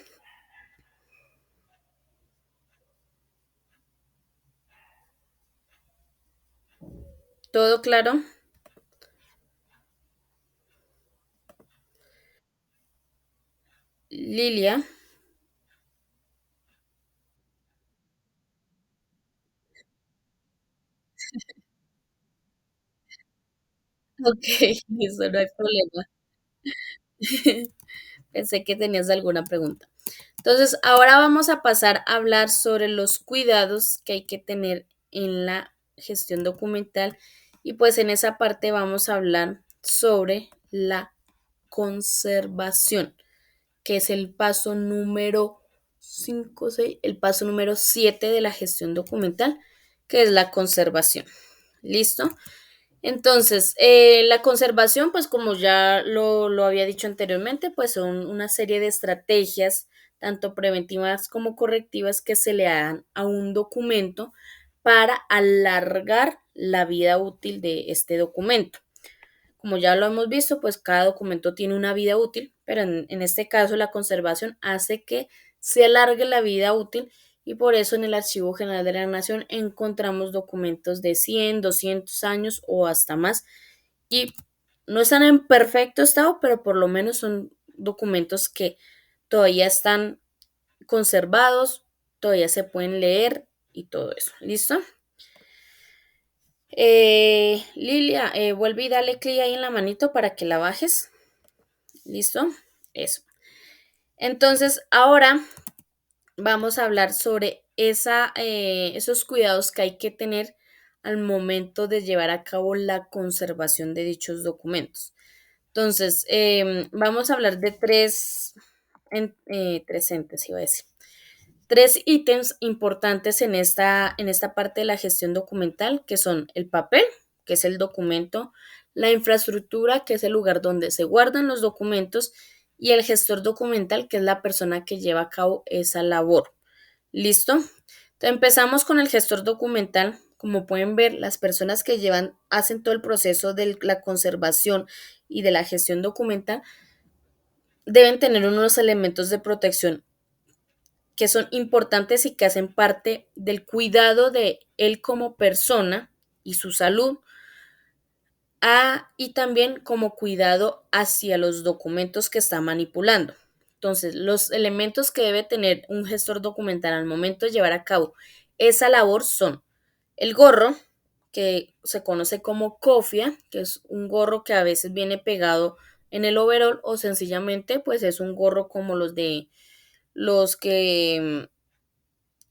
¿Todo claro? Lilia. Ok, listo, no hay problema. Pensé que tenías alguna pregunta. Entonces, ahora vamos a pasar a hablar sobre los cuidados que hay que tener en la gestión documental y pues en esa parte vamos a hablar sobre la conservación, que es el paso número 5, 6, el paso número 7 de la gestión documental, que es la conservación. ¿Listo? Entonces, la conservación, pues como ya lo había dicho anteriormente, pues son una serie de estrategias, tanto preventivas como correctivas, que se le dan a un documento para alargar la vida útil de este documento. Como ya lo hemos visto, pues cada documento tiene una vida útil, pero en este caso la conservación hace que se alargue la vida útil y por eso en el Archivo General de la Nación encontramos documentos de 100, 200 años o hasta más y no están en perfecto estado, pero por lo menos son documentos que todavía están conservados, todavía se pueden leer y todo eso. ¿Listo? Lilia, vuelve y dale clic ahí en la manito para que la bajes. ¿Listo? Eso. Entonces, ahora vamos a hablar sobre esos cuidados que hay que tener al momento de llevar a cabo la conservación de dichos documentos. Entonces, vamos a hablar de tres entes, iba a decir. Tres ítems importantes en esta parte de la gestión documental, que son el papel, que es el documento, la infraestructura, que es el lugar donde se guardan los documentos, y el gestor documental, que es la persona que lleva a cabo esa labor. ¿Listo? Entonces empezamos con el gestor documental. Como pueden ver, las personas que hacen todo el proceso de la conservación y de la gestión documental deben tener unos elementos de protección que son importantes y que hacen parte del cuidado de él como persona y su salud, y también como cuidado hacia los documentos que está manipulando. Entonces, los elementos que debe tener un gestor documental al momento de llevar a cabo esa labor son el gorro, que se conoce como cofia, que es un gorro que a veces viene pegado en el overol o sencillamente pues es un gorro como los que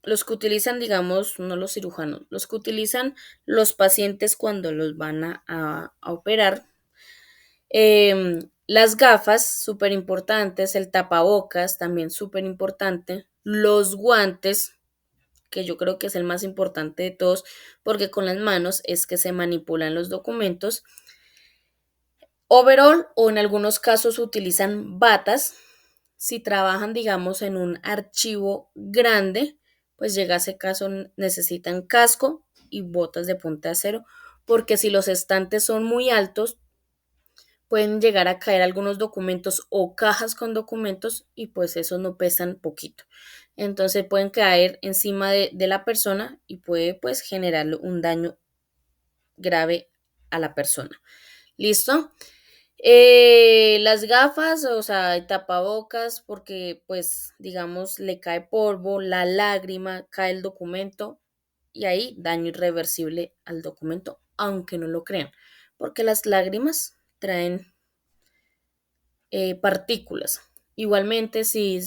los que utilizan, digamos, no los cirujanos, los que utilizan los pacientes cuando los van a operar. Las gafas, súper importantes, el tapabocas, también súper importante, los guantes, que yo creo que es el más importante de todos, porque con las manos es que se manipulan los documentos. Overall o en algunos casos utilizan batas. Si trabajan, digamos, en un archivo grande, pues llega a ese caso necesitan casco y botas de punta de acero, porque si los estantes son muy altos, pueden llegar a caer algunos documentos o cajas con documentos y pues esos no pesan poquito. Entonces pueden caer encima de la persona y puede pues generar un daño grave a la persona. ¿Listo? Las gafas, o sea, el tapabocas, porque pues digamos le cae polvo, la lágrima, cae el documento y ahí daño irreversible al documento, aunque no lo crean, porque las lágrimas traen partículas. Igualmente, si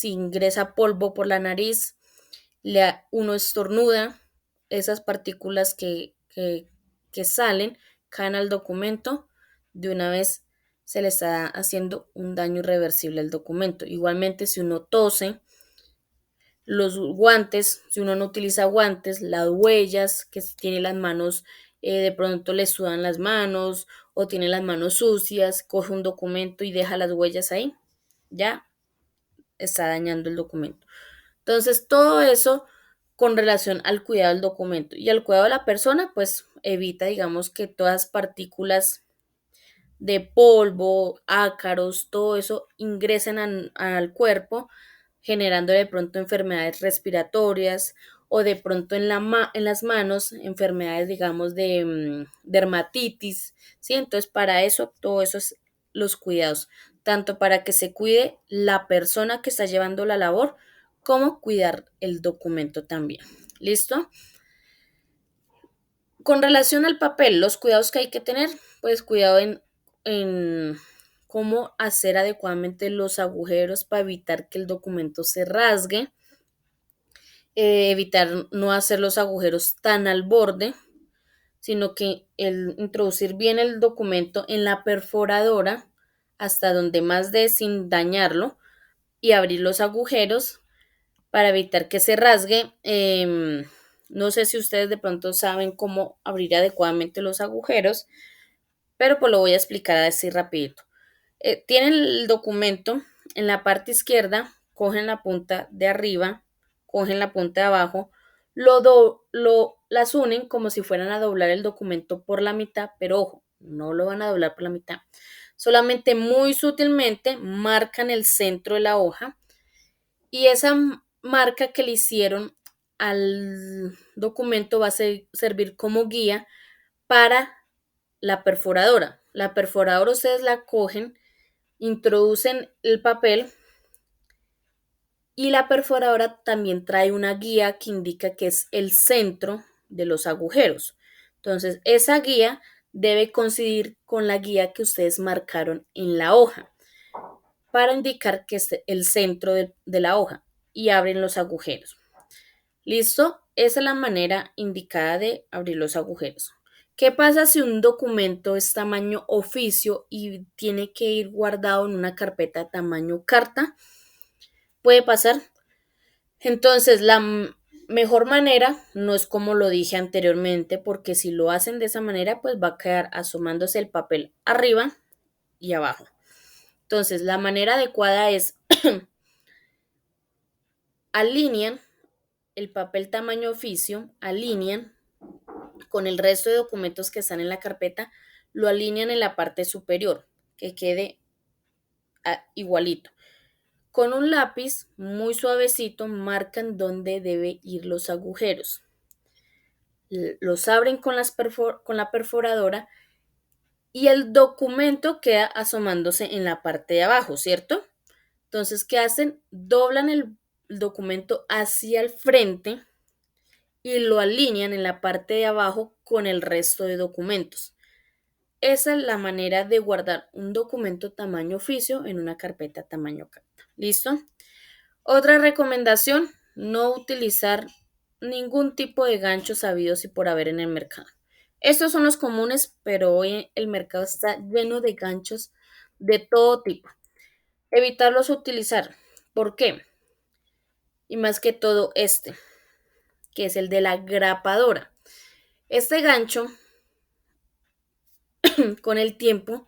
ingresa polvo por la nariz, uno estornuda, esas partículas que salen, caen al documento, de una vez se le está haciendo un daño irreversible al documento. Igualmente, si uno tose, los guantes, si uno no utiliza guantes, las huellas, que si tiene las manos, de pronto le sudan las manos o tiene las manos sucias, coge un documento y deja las huellas ahí, ya está dañando el documento. Entonces, todo eso con relación al cuidado del documento y al cuidado de la persona, pues evita, digamos, que todas partículas de polvo, ácaros, todo eso ingresen al cuerpo, generando de pronto enfermedades respiratorias o de pronto en las manos enfermedades, digamos, de dermatitis, ¿sí? Entonces, para eso, todo eso es los cuidados, tanto para que se cuide la persona que está llevando la labor, como cuidar el documento también. ¿Listo? Con relación al papel, los cuidados que hay que tener, pues cuidado en cómo hacer adecuadamente los agujeros para evitar que el documento se rasgue, evitar no hacer los agujeros tan al borde, sino que introducir bien el documento en la perforadora hasta donde más dé sin dañarlo y abrir los agujeros para evitar que se rasgue. No sé si ustedes de pronto saben cómo abrir adecuadamente los agujeros, pero pues lo voy a explicar así rapidito. Tienen el documento en la parte izquierda, cogen la punta de arriba, cogen la punta de abajo, las unen como si fueran a doblar el documento por la mitad, pero ojo, no lo van a doblar por la mitad. Solamente muy sutilmente marcan el centro de la hoja y esa marca que le hicieron al documento va a servir como guía para la perforadora. La perforadora ustedes la cogen, introducen el papel y la perforadora también trae una guía que indica que es el centro de los agujeros. Entonces, esa guía debe coincidir con la guía que ustedes marcaron en la hoja para indicar que es el centro de la hoja y abren los agujeros. ¿Listo? Esa es la manera indicada de abrir los agujeros. ¿Qué pasa si un documento es tamaño oficio y tiene que ir guardado en una carpeta tamaño carta? Puede pasar. Entonces, la mejor manera no es como lo dije anteriormente, porque si lo hacen de esa manera, pues va a quedar asomándose el papel arriba y abajo. Entonces, la manera adecuada es alinean el papel tamaño oficio, alinean con el resto de documentos que están en la carpeta, lo alinean en la parte superior, que quede igualito. Con un lápiz muy suavecito marcan dónde debe ir los agujeros. Los abren con la perforadora y el documento queda asomándose en la parte de abajo, ¿cierto? Entonces, ¿qué hacen? Doblan el documento hacia el frente y lo alinean en la parte de abajo con el resto de documentos. Esa es la manera de guardar un documento tamaño oficio en una carpeta tamaño carta. ¿Listo? Otra recomendación, no utilizar ningún tipo de ganchos sabidos y por haber en el mercado. Estos son los comunes, pero hoy el mercado está lleno de ganchos de todo tipo. Evitarlos utilizar. ¿Por qué? Y más que todo que es el de la grapadora. Este gancho, con el tiempo,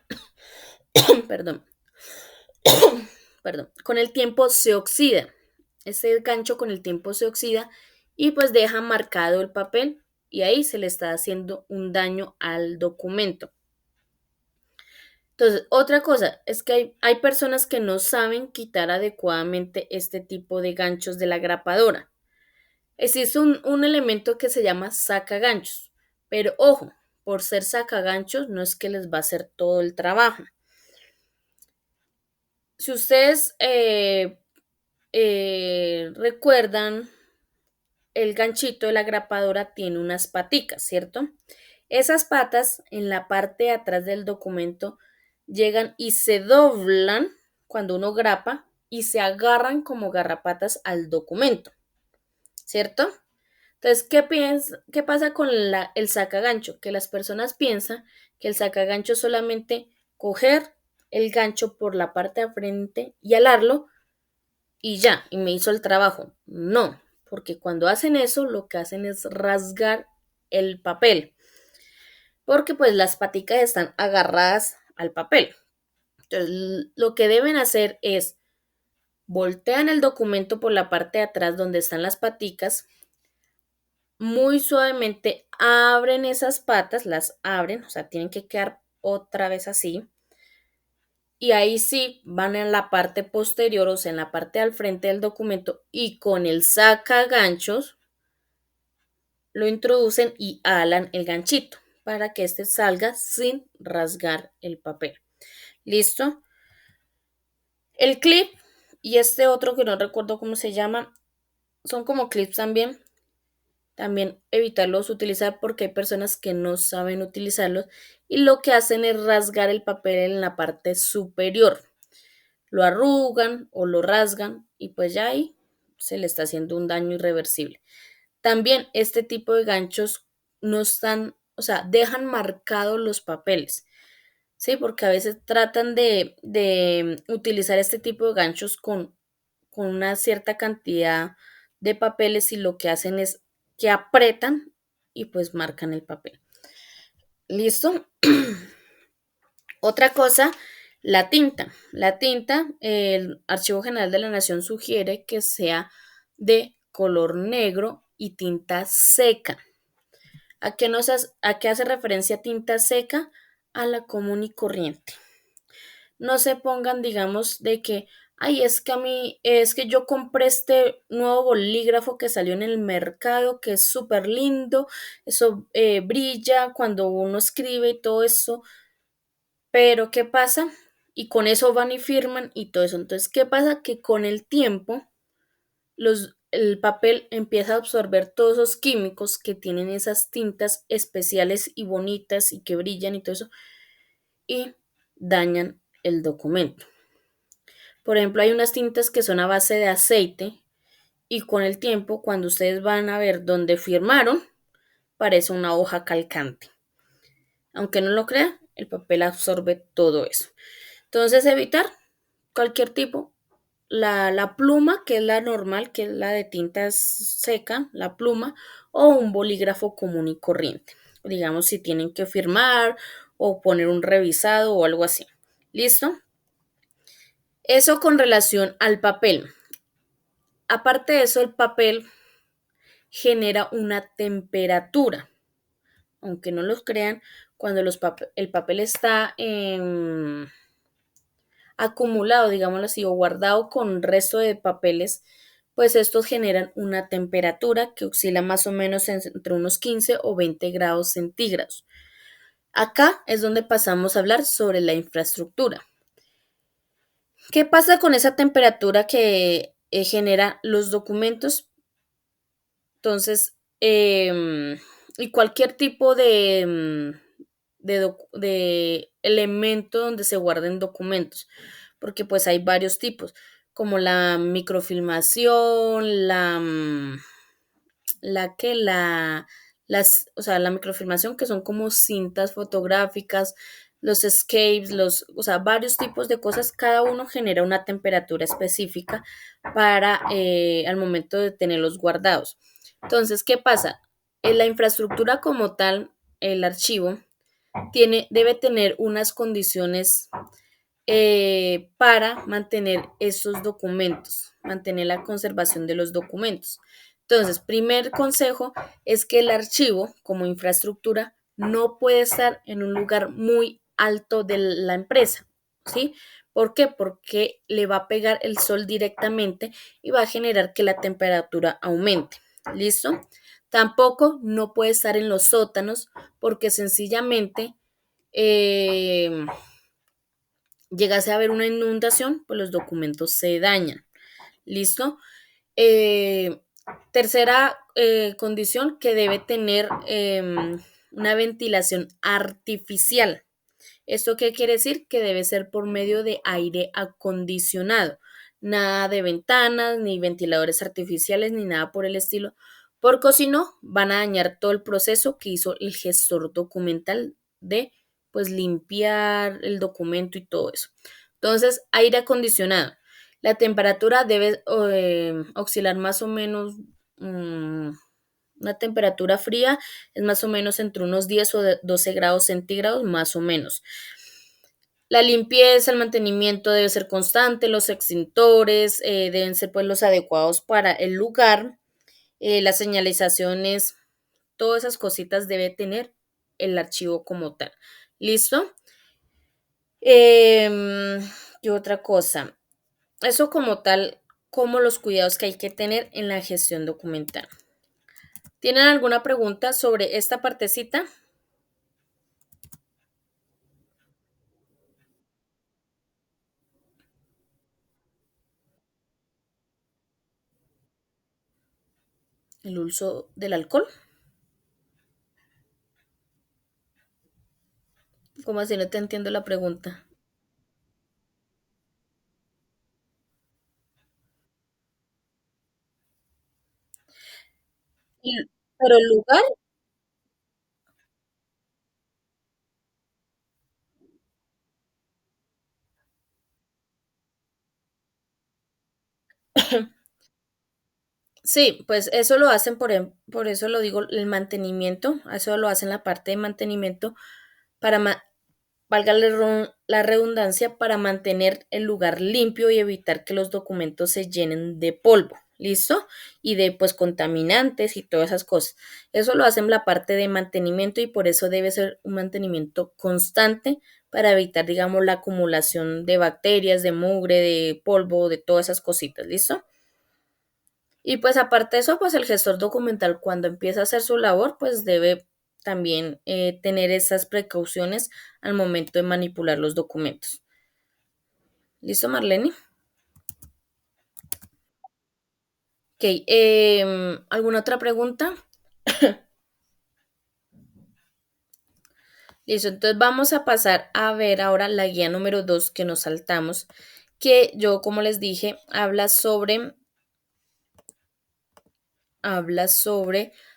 perdón, con el tiempo se oxida. Este gancho con el tiempo se oxida y pues deja marcado el papel y ahí se le está haciendo un daño al documento. Entonces, otra cosa es que hay personas que no saben quitar adecuadamente este tipo de ganchos de la grapadora. Existe un elemento que se llama sacaganchos, pero ojo, por ser sacaganchos no es que les va a hacer todo el trabajo. Si ustedes recuerdan, el ganchito de la grapadora tiene unas paticas, ¿cierto? Esas patas en la parte de atrás del documento llegan y se doblan cuando uno grapa y se agarran como garrapatas al documento, ¿cierto? Entonces, ¿qué pasa con el sacagancho? Que las personas piensan que el sacagancho es solamente coger el gancho por la parte de frente y alarlo y ya, y me hizo el trabajo. No, porque cuando hacen eso, lo que hacen es rasgar el papel, porque pues las paticas están agarradas al papel. Entonces, lo que deben hacer es voltean el documento por la parte de atrás donde están las paticas, muy suavemente abren esas patas, las abren, o sea, tienen que quedar otra vez así. Y ahí sí van en la parte posterior, o sea, en la parte al frente del documento y con el sacaganchos lo introducen y alan el ganchito para que este salga sin rasgar el papel. ¿Listo? El clip y este otro que no recuerdo cómo se llama, son como clips también también evitarlos utilizar porque hay personas que no saben utilizarlos y lo que hacen es rasgar el papel en la parte superior. Lo arrugan o lo rasgan y pues ya ahí se le está haciendo un daño irreversible. También este tipo de ganchos no están, o sea, dejan marcados los papeles. Sí, porque a veces tratan de utilizar este tipo de ganchos con una cierta cantidad de papeles y lo que hacen es que apretan y pues marcan el papel. ¿Listo? Otra cosa, la tinta. La tinta, el Archivo General de la Nación sugiere que sea de color negro y tinta seca. ¿A qué hace referencia tinta seca? A la común y corriente. No se pongan, digamos, de que, ay, es que a mí, es que yo compré este nuevo bolígrafo que salió en el mercado, que es súper lindo, eso brilla cuando uno escribe y todo eso, pero ¿qué pasa? Y con eso van y firman y todo eso. Entonces, ¿qué pasa? Que con el tiempo el papel empieza a absorber todos esos químicos que tienen esas tintas especiales y bonitas y que brillan y todo eso, y dañan el documento. Por ejemplo, hay unas tintas que son a base de aceite y con el tiempo, cuando ustedes van a ver dónde firmaron, parece una hoja calcante. Aunque no lo crean, el papel absorbe todo eso. Entonces, evitar cualquier tipo. La pluma, que es la normal, que es la de tinta seca, la pluma, o un bolígrafo común y corriente. Digamos, si tienen que firmar o poner un revisado o algo así. ¿Listo? Eso con relación al papel. Aparte de eso, el papel genera una temperatura. Aunque no los crean, cuando el papel está acumulado, digámoslo así, o guardado con resto de papeles, pues estos generan una temperatura que oscila más o menos entre unos 15 o 20 grados centígrados. Acá es donde pasamos a hablar sobre la infraestructura. ¿Qué pasa con esa temperatura que genera los documentos? Entonces, y cualquier tipo de elemento donde se guarden documentos, porque pues hay varios tipos, como la microfilmación, la que o sea, la microfilmación que son como cintas fotográficas, los escapes, o sea, varios tipos de cosas, cada uno genera una temperatura específica para al momento de tenerlos guardados. Entonces, ¿qué pasa? En la infraestructura como tal, el archivo debe tener unas condiciones para mantener esos documentos, mantener la conservación de los documentos. Entonces, primer consejo es que el archivo como infraestructura no puede estar en un lugar muy alto de la empresa, ¿sí? ¿Por qué? Porque le va a pegar el sol directamente y va a generar que la temperatura aumente. ¿Listo? Tampoco no puede estar en los sótanos porque sencillamente eh, llegase a haber una inundación, pues los documentos se dañan. ¿Listo? Eh, Tercera condición que debe tener una ventilación artificial. ¿Esto qué quiere decir? Que debe ser por medio de aire acondicionado. Nada de ventanas, ni ventiladores artificiales, ni nada por el estilo, porque si no, van a dañar todo el proceso que hizo el gestor documental de pues limpiar el documento y todo eso. Entonces, aire acondicionado. La temperatura debe oscilar más o menos, una temperatura fría es más o menos entre unos 10 o 12 grados centígrados, más o menos. La limpieza, el mantenimiento debe ser constante, los extintores deben ser pues los adecuados para el lugar, las señalizaciones, todas esas cositas debe tener el archivo como tal. ¿Listo? ¿Qué otra cosa? Eso como tal, como los cuidados que hay que tener en la gestión documental. ¿Tienen alguna pregunta sobre esta partecita? el uso del alcohol. ¿Cómo así? No te entiendo la pregunta. Pero el lugar, sí, pues eso lo hacen por eso lo digo, el mantenimiento, eso lo hacen la parte de mantenimiento para, valga la redundancia, para mantener el lugar limpio y evitar que los documentos se llenen de polvo, ¿listo? Y de pues contaminantes y todas esas cosas. Eso lo hacen la parte de mantenimiento y por eso debe ser un mantenimiento constante para evitar, digamos, la acumulación de bacterias, de mugre, de polvo, de todas esas cositas, ¿listo? Y pues aparte de eso, pues el gestor documental cuando empieza a hacer su labor, pues debe también tener esas precauciones al momento de manipular los documentos. ¿Listo, Marlene? Ok, ¿alguna otra pregunta? Listo, entonces vamos a pasar a ver ahora la guía número 2 que nos saltamos, que yo, como les dije, habla sobre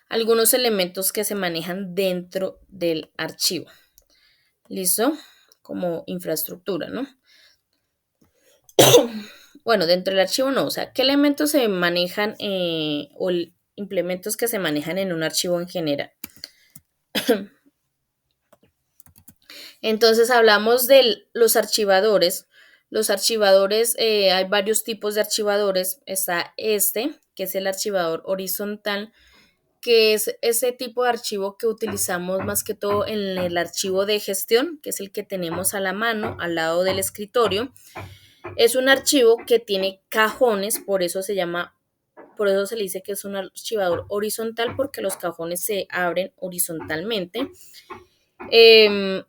algunos elementos que se manejan dentro del archivo. ¿Listo? Como infraestructura, ¿no? Bueno, dentro del archivo no, o sea, ¿qué elementos se manejan implementos que se manejan en un archivo en general? Entonces hablamos de los archivadores. Los archivadores, hay varios tipos de archivadores. Está este, que es el archivador horizontal, que es ese tipo de archivo que utilizamos más que todo en el archivo de gestión, que es el que tenemos a la mano, al lado del escritorio. Es un archivo que tiene cajones, por eso se le dice que es un archivador horizontal, porque los cajones se abren horizontalmente. Eh,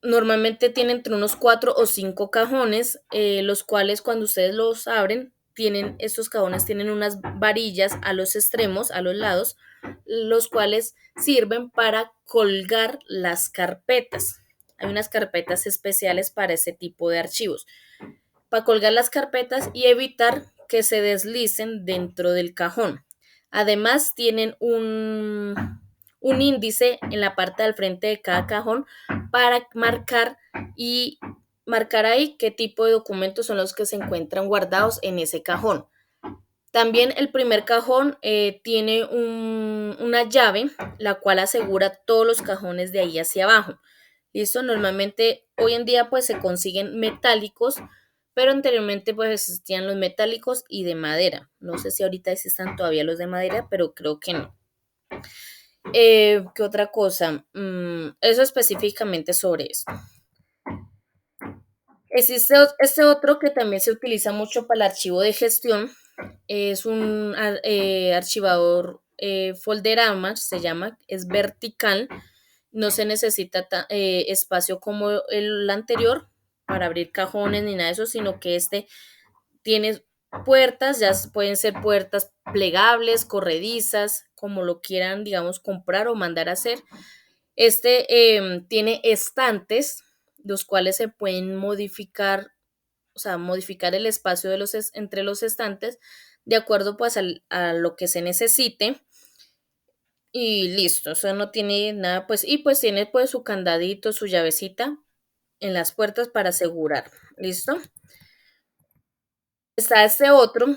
Normalmente tiene entre unos 4 o 5 cajones, los cuales cuando ustedes los abren, estos cajones tienen unas varillas a los extremos, a los lados, los cuales sirven para colgar las carpetas. Hay unas carpetas especiales para ese tipo de archivos, para colgar las carpetas y evitar que se deslicen dentro del cajón. Además, tienen un índice en la parte del frente de cada cajón para marcar ahí qué tipo de documentos son los que se encuentran guardados en ese cajón. También el primer cajón tiene una llave, la cual asegura todos los cajones de ahí hacia abajo. ¿Listo? Normalmente hoy en día pues se consiguen metálicos, pero anteriormente pues existían los metálicos y de madera. No sé si ahorita existan todavía los de madera, pero creo que no. ¿Qué otra cosa? Eso específicamente sobre esto. Existe este otro que también se utiliza mucho para el archivo de gestión. Es un archivador folderama, se llama, es vertical. No se necesita espacio como el anterior para abrir cajones ni nada de eso, sino que este tiene puertas, ya pueden ser puertas plegables, corredizas, como lo quieran, digamos, comprar o mandar a hacer. Tiene estantes, los cuales se pueden modificar, o sea, modificar el espacio entre los estantes de acuerdo pues a lo que se necesite y listo, o sea, no tiene nada pues y pues tiene pues su candadito, su llavecita en las puertas para asegurar, ¿listo? Está este otro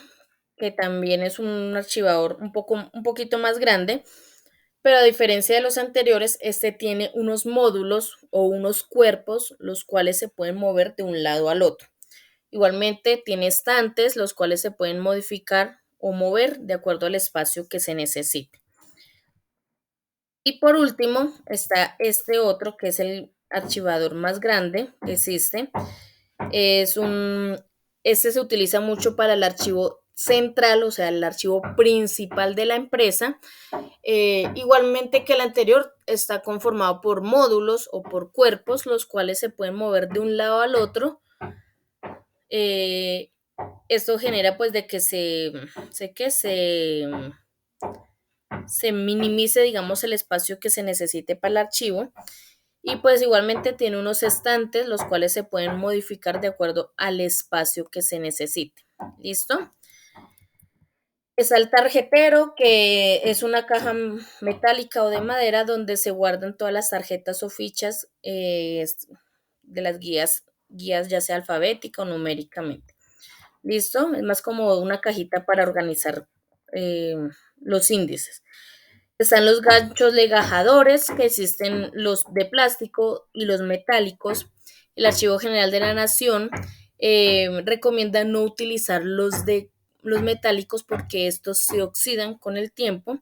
que también es un archivador un poquito más grande, pero a diferencia de los anteriores, este tiene unos módulos o unos cuerpos, los cuales se pueden mover de un lado al otro. Igualmente tiene estantes, los cuales se pueden modificar o mover de acuerdo al espacio que se necesite. Y por último está este otro que es el archivador más grande que existe. Es un, este se utiliza mucho para el archivo central, o sea, el archivo principal de la empresa. Igualmente que el anterior, está conformado por módulos o por cuerpos, los cuales se pueden mover de un lado al otro. Eh, Esto genera pues de que se se minimice, digamos, el espacio que se necesite para el archivo. Y pues igualmente tiene unos estantes, los cuales se pueden modificar de acuerdo al espacio que se necesite. ¿Listo? Está el tarjetero, que es una caja metálica o de madera donde se guardan todas las tarjetas o fichas de las guías ya sea alfabética o numéricamente. ¿Listo? Es más como una cajita para organizar eh, los índices. Están los ganchos legajadores, que existen los de plástico y los metálicos. El Archivo General de la Nación recomienda no utilizar los metálicos porque estos se oxidan con el tiempo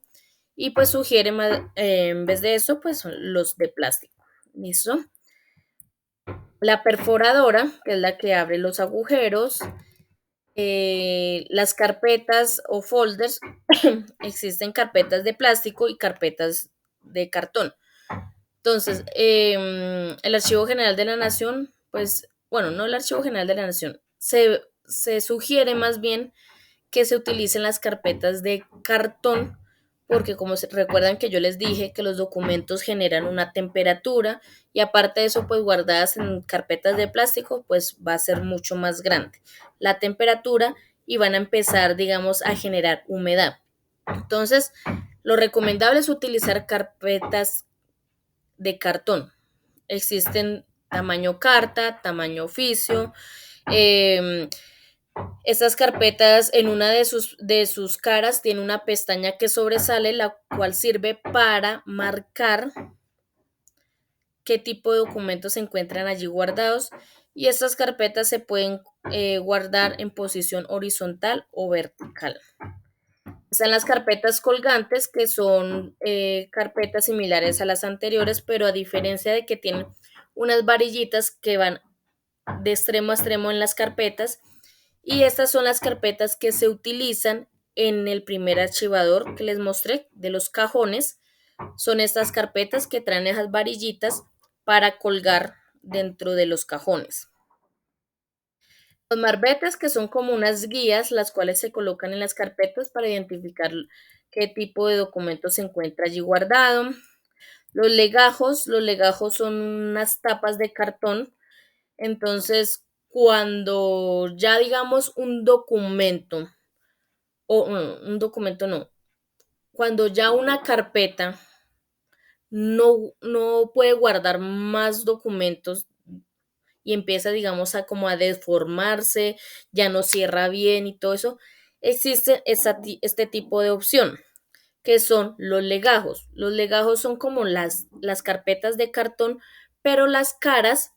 y pues sugiere más, en vez de eso, pues los de plástico. ¿Listo? La perforadora, que es la que abre los agujeros, las carpetas o folders, existen carpetas de plástico y carpetas de cartón. Entonces, el Archivo General de la Nación, pues, bueno, no el Archivo General de la Nación, se sugiere más bien que se utilicen las carpetas de cartón, porque como se recuerdan que yo les dije que los documentos generan una temperatura y aparte de eso, pues guardadas en carpetas de plástico, pues va a ser mucho más grande la temperatura y van a empezar, digamos, a generar humedad. Entonces, lo recomendable es utilizar carpetas de cartón. Existen tamaño carta, tamaño oficio. Estas carpetas en una de sus caras tiene una pestaña que sobresale, la cual sirve para marcar qué tipo de documentos se encuentran allí guardados y estas carpetas se pueden guardar en posición horizontal o vertical. Están las carpetas colgantes, que son carpetas similares a las anteriores, pero a diferencia de que tienen unas varillitas que van de extremo a extremo en las carpetas, y estas son las carpetas que se utilizan en el primer archivador que les mostré de los cajones. Son estas carpetas que traen esas varillitas para colgar dentro de los cajones. Los marbetes, que son como unas guías, las cuales se colocan en las carpetas para identificar qué tipo de documento se encuentra allí guardado. Los legajos son unas tapas de cartón. Entonces, cuando ya digamos un documento, o un documento no, cuando ya una carpeta no puede guardar más documentos y empieza, digamos, a como a deformarse, ya no cierra bien y todo eso, existe este tipo de opción, que son los legajos. Los legajos son como las carpetas de cartón, pero las caras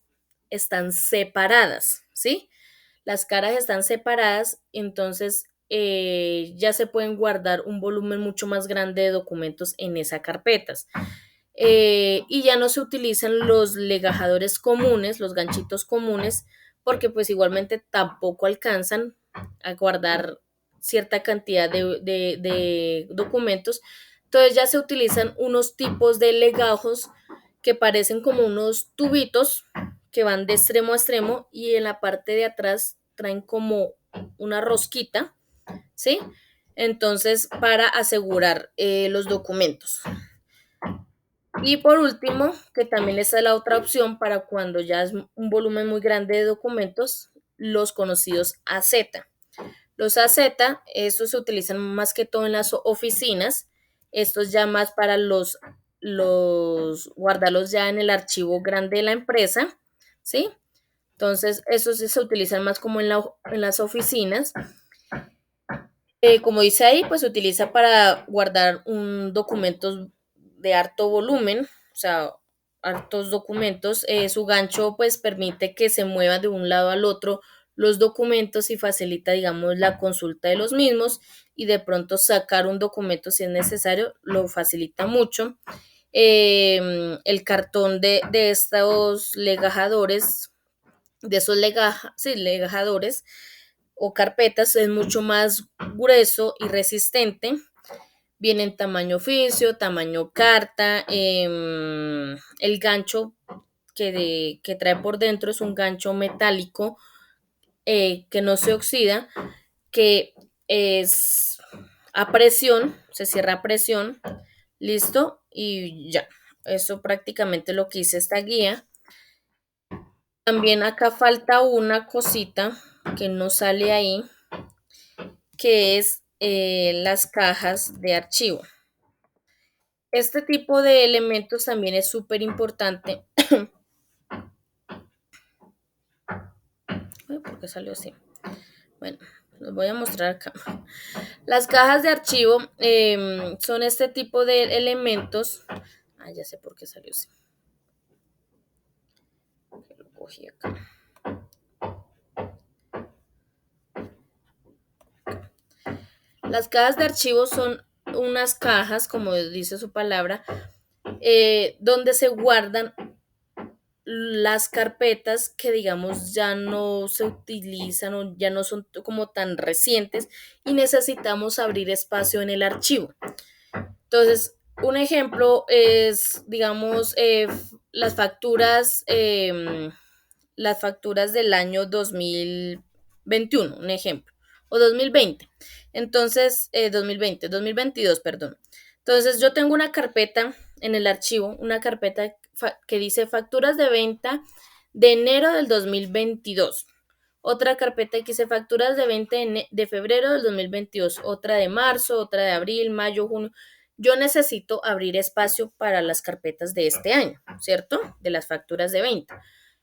están separadas, ¿sí? Las caras están separadas, entonces ya se pueden guardar un volumen mucho más grande de documentos en esas carpetas. Y ya no se utilizan los legajadores comunes, los ganchitos comunes, porque pues igualmente tampoco alcanzan a guardar cierta cantidad de documentos. Entonces ya se utilizan unos tipos de legajos que parecen como unos tubitos que van de extremo a extremo y en la parte de atrás traen como una rosquita, ¿sí? Entonces, para asegurar los documentos. Y por último, que también está la otra opción para cuando ya es un volumen muy grande de documentos, los conocidos AZ. Los AZ, estos se utilizan más que todo en las oficinas, estos ya más para los guardarlos ya en el archivo grande de la empresa, ¿sí? Entonces, estos se utilizan más como en las oficinas. Como dice ahí, pues se utiliza para guardar un documentos de harto volumen, o sea, hartos documentos. Su gancho pues permite que se mueva de un lado al otro los documentos y facilita, digamos, la consulta de los mismos y de pronto sacar un documento si es necesario, lo facilita mucho. El cartón de estos legajadores, de esos legajadores, o carpetas es mucho más grueso y resistente. Viene en tamaño oficio, tamaño carta. El gancho que trae por dentro es un gancho metálico que no se oxida, que es a presión, se cierra a presión, listo, y ya. Eso prácticamente lo que hice esta guía. También acá falta una cosita que no sale ahí, que es las cajas de archivo. Este tipo de elementos también es súper importante. ¿Por qué salió así? Bueno, los voy a mostrar acá. Las cajas de archivo son este tipo de elementos. Ah, ya sé por qué salió así. Lo cogí acá. Las cajas de archivo son unas cajas, como dice su palabra, donde se guardan las carpetas que digamos ya no se utilizan o ya no son como tan recientes y necesitamos abrir espacio en el archivo. Entonces, un ejemplo es, digamos, las facturas del año 2021, un ejemplo, o 2020. Entonces, 2022, perdón. Entonces, yo tengo una carpeta en el archivo, una carpeta que dice facturas de venta de enero del 2022. Otra carpeta que dice facturas de venta de febrero del 2022. Otra de marzo, otra de abril, mayo, junio. Yo necesito abrir espacio para las carpetas de este año, ¿cierto? De las facturas de venta.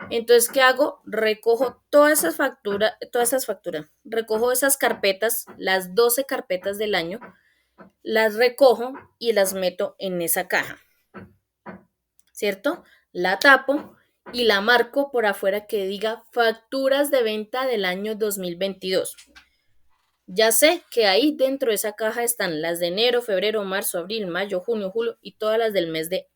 Entonces, ¿qué hago? Recojo todas esas facturas, recojo esas carpetas, las 12 carpetas del año, las recojo y las meto en esa caja, ¿cierto? La tapo y la marco por afuera que diga facturas de venta del año 2022. Ya sé que ahí dentro de esa caja están las de enero, febrero, marzo, abril, mayo, junio, julio y todas las del mes de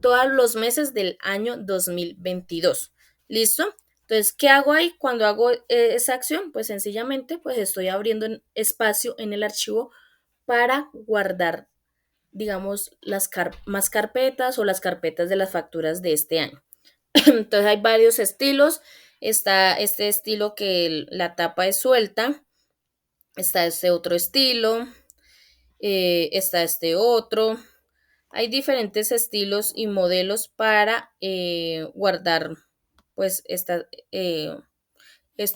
todos los meses del año 2022. ¿Listo? Entonces, ¿qué hago ahí cuando hago esa acción? Pues sencillamente, pues estoy abriendo espacio en el archivo para guardar, digamos, más carpetas o las carpetas de las facturas de este año. Entonces, hay varios estilos. Está este estilo que la tapa es suelta. Está este otro estilo. Está este otro. Hay diferentes estilos y modelos para guardar pues este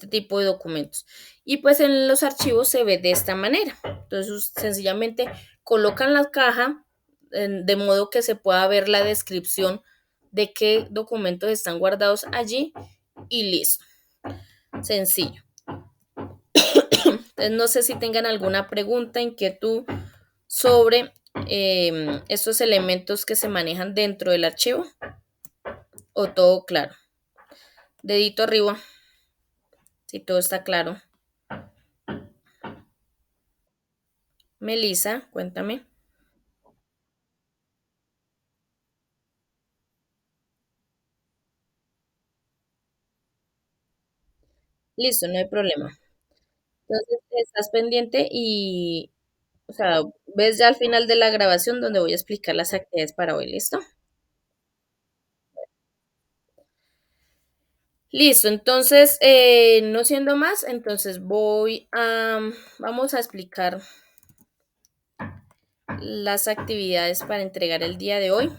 tipo de documentos. Y pues en los archivos se ve de esta manera. Entonces sencillamente colocan la caja de modo que se pueda ver la descripción de qué documentos están guardados allí y listo. Sencillo. Entonces no sé si tengan alguna pregunta, inquietud sobre estos elementos que se manejan dentro del archivo o todo claro. Dedito arriba si todo está claro. Melissa, cuéntame. Listo, no hay problema. Entonces estás pendiente y, o sea, ves ya al final de la grabación donde voy a explicar las actividades para hoy, ¿listo? Listo, entonces, no siendo más, entonces vamos a explicar las actividades para entregar el día de hoy.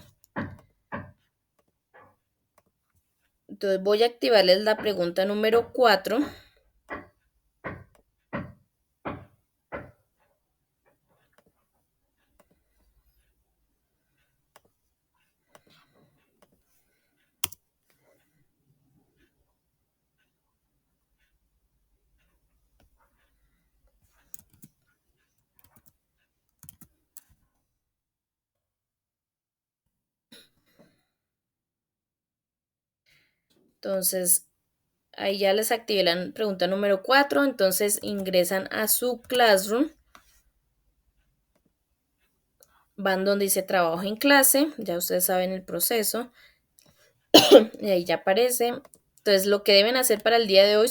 Entonces voy a activarles la pregunta número 4. Entonces, ahí ya les activé la pregunta número 4. Entonces ingresan a su Classroom. Van donde dice trabajo en clase. Ya ustedes saben el proceso. Y ahí ya aparece. Entonces, lo que deben hacer para el día de hoy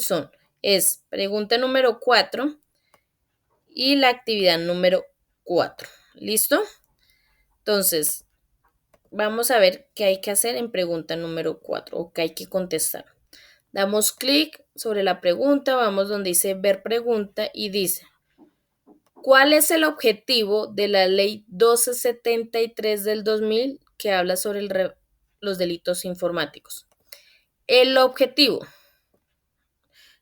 es pregunta número 4 y la actividad número 4. ¿Listo? Entonces, vamos a ver qué hay que hacer en pregunta número 4 o qué hay que contestar. Damos clic sobre la pregunta, vamos donde dice ver pregunta y dice, ¿Cuál es el objetivo de la ley 1273 del 2000 que habla sobre los delitos informáticos? El objetivo,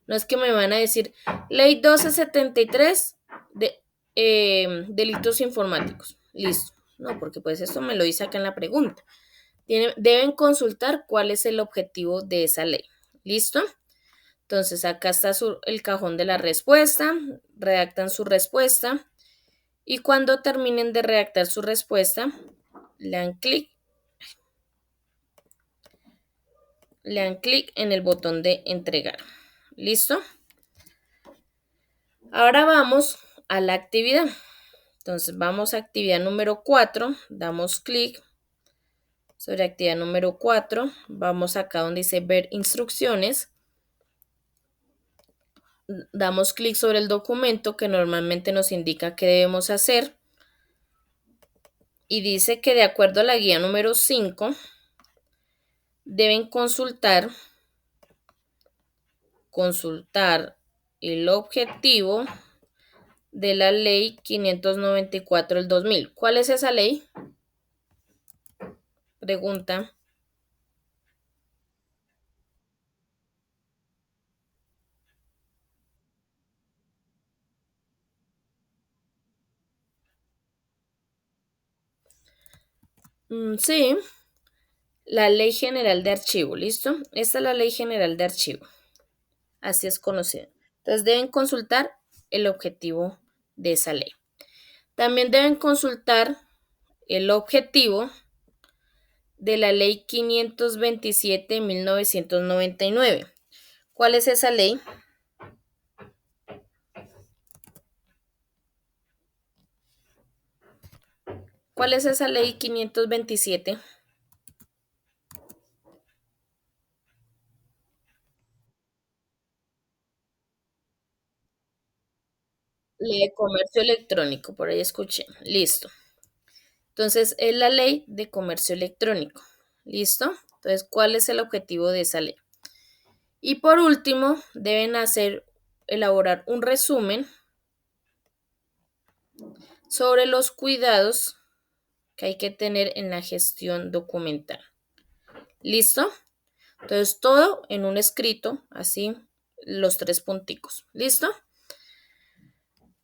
no es que me van a decir ley 1273 de delitos informáticos. Listo. No, porque pues esto me lo dice acá en la pregunta. Deben consultar cuál es el objetivo de esa ley. ¿Listo? Entonces acá está el cajón de la respuesta, redactan su respuesta y cuando terminen de redactar su respuesta, le dan clic en el botón de entregar. ¿Listo? Ahora vamos a la actividad. Entonces vamos a actividad número 4, damos clic sobre actividad número 4, vamos acá donde dice ver instrucciones, damos clic sobre el documento que normalmente nos indica qué debemos hacer y dice que de acuerdo a la guía número 5 deben consultar el objetivo de la ley 594 del 2000. ¿Cuál es esa ley? Pregunta. Sí, la Ley General de Archivo, ¿listo? Esta es la Ley General de Archivo, así es conocida. Entonces deben consultar el objetivo de esa ley. También deben consultar el objetivo de la Ley 527 de 1999. ¿Cuál es esa ley? ¿Cuál es esa Ley 527? Ley de comercio electrónico, por ahí escuché. Listo. Entonces, es la ley de comercio electrónico. ¿Listo? Entonces, ¿cuál es el objetivo de esa ley? Y por último, deben elaborar un resumen sobre los cuidados que hay que tener en la gestión documental. ¿Listo? Entonces, todo en un escrito, así, los 3 punticos. ¿Listo?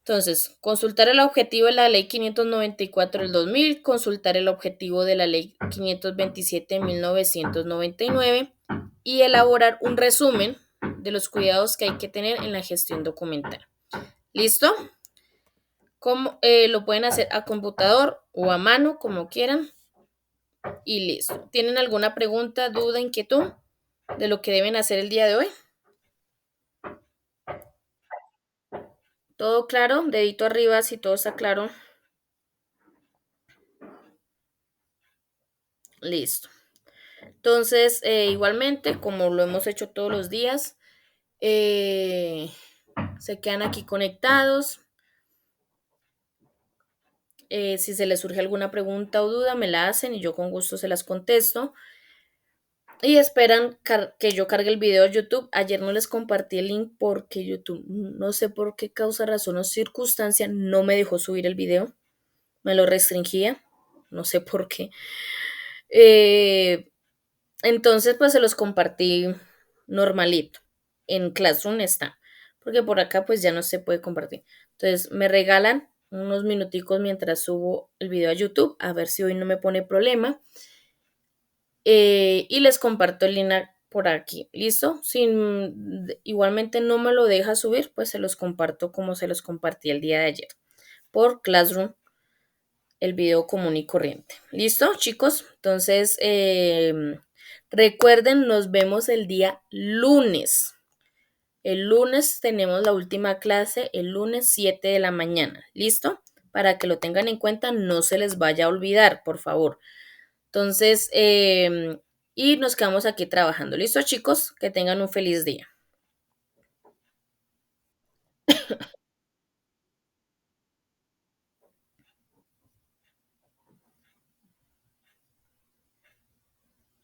Entonces, consultar el objetivo de la ley 594 del 2000, consultar el objetivo de la ley 527 de 1999 y elaborar un resumen de los cuidados que hay que tener en la gestión documental. ¿Listo? Lo pueden hacer a computador o a mano, como quieran. Y listo. ¿Tienen alguna pregunta, duda, inquietud de lo que deben hacer el día de hoy? ¿Todo claro? Dedito arriba si todo está claro. Listo. Entonces, igualmente, como lo hemos hecho todos los días, se quedan aquí conectados. Si se les surge alguna pregunta o duda, me la hacen y yo con gusto se las contesto. Y esperan que yo cargue el video de YouTube. Ayer no les compartí el link porque YouTube, no sé por qué causa, razón o circunstancia, no me dejó subir el video. Me lo restringía. No sé por qué. Entonces, pues se los compartí normalito. En Classroom está. Porque por acá pues ya no se puede compartir. Entonces, me regalan unos minuticos mientras subo el video a YouTube. A ver si hoy no me pone problema. Y les comparto el link por aquí. ¿Listo? Igualmente no me lo deja subir, pues se los comparto como se los compartí el día de ayer. Por Classroom, el video común y corriente. ¿Listo, chicos? Entonces, recuerden, nos vemos el día lunes. El lunes tenemos la última clase, el lunes 7 de la mañana. ¿Listo? Para que lo tengan en cuenta, no se les vaya a olvidar, por favor. Entonces, y nos quedamos aquí trabajando. ¿Listo, chicos? Que tengan un feliz día.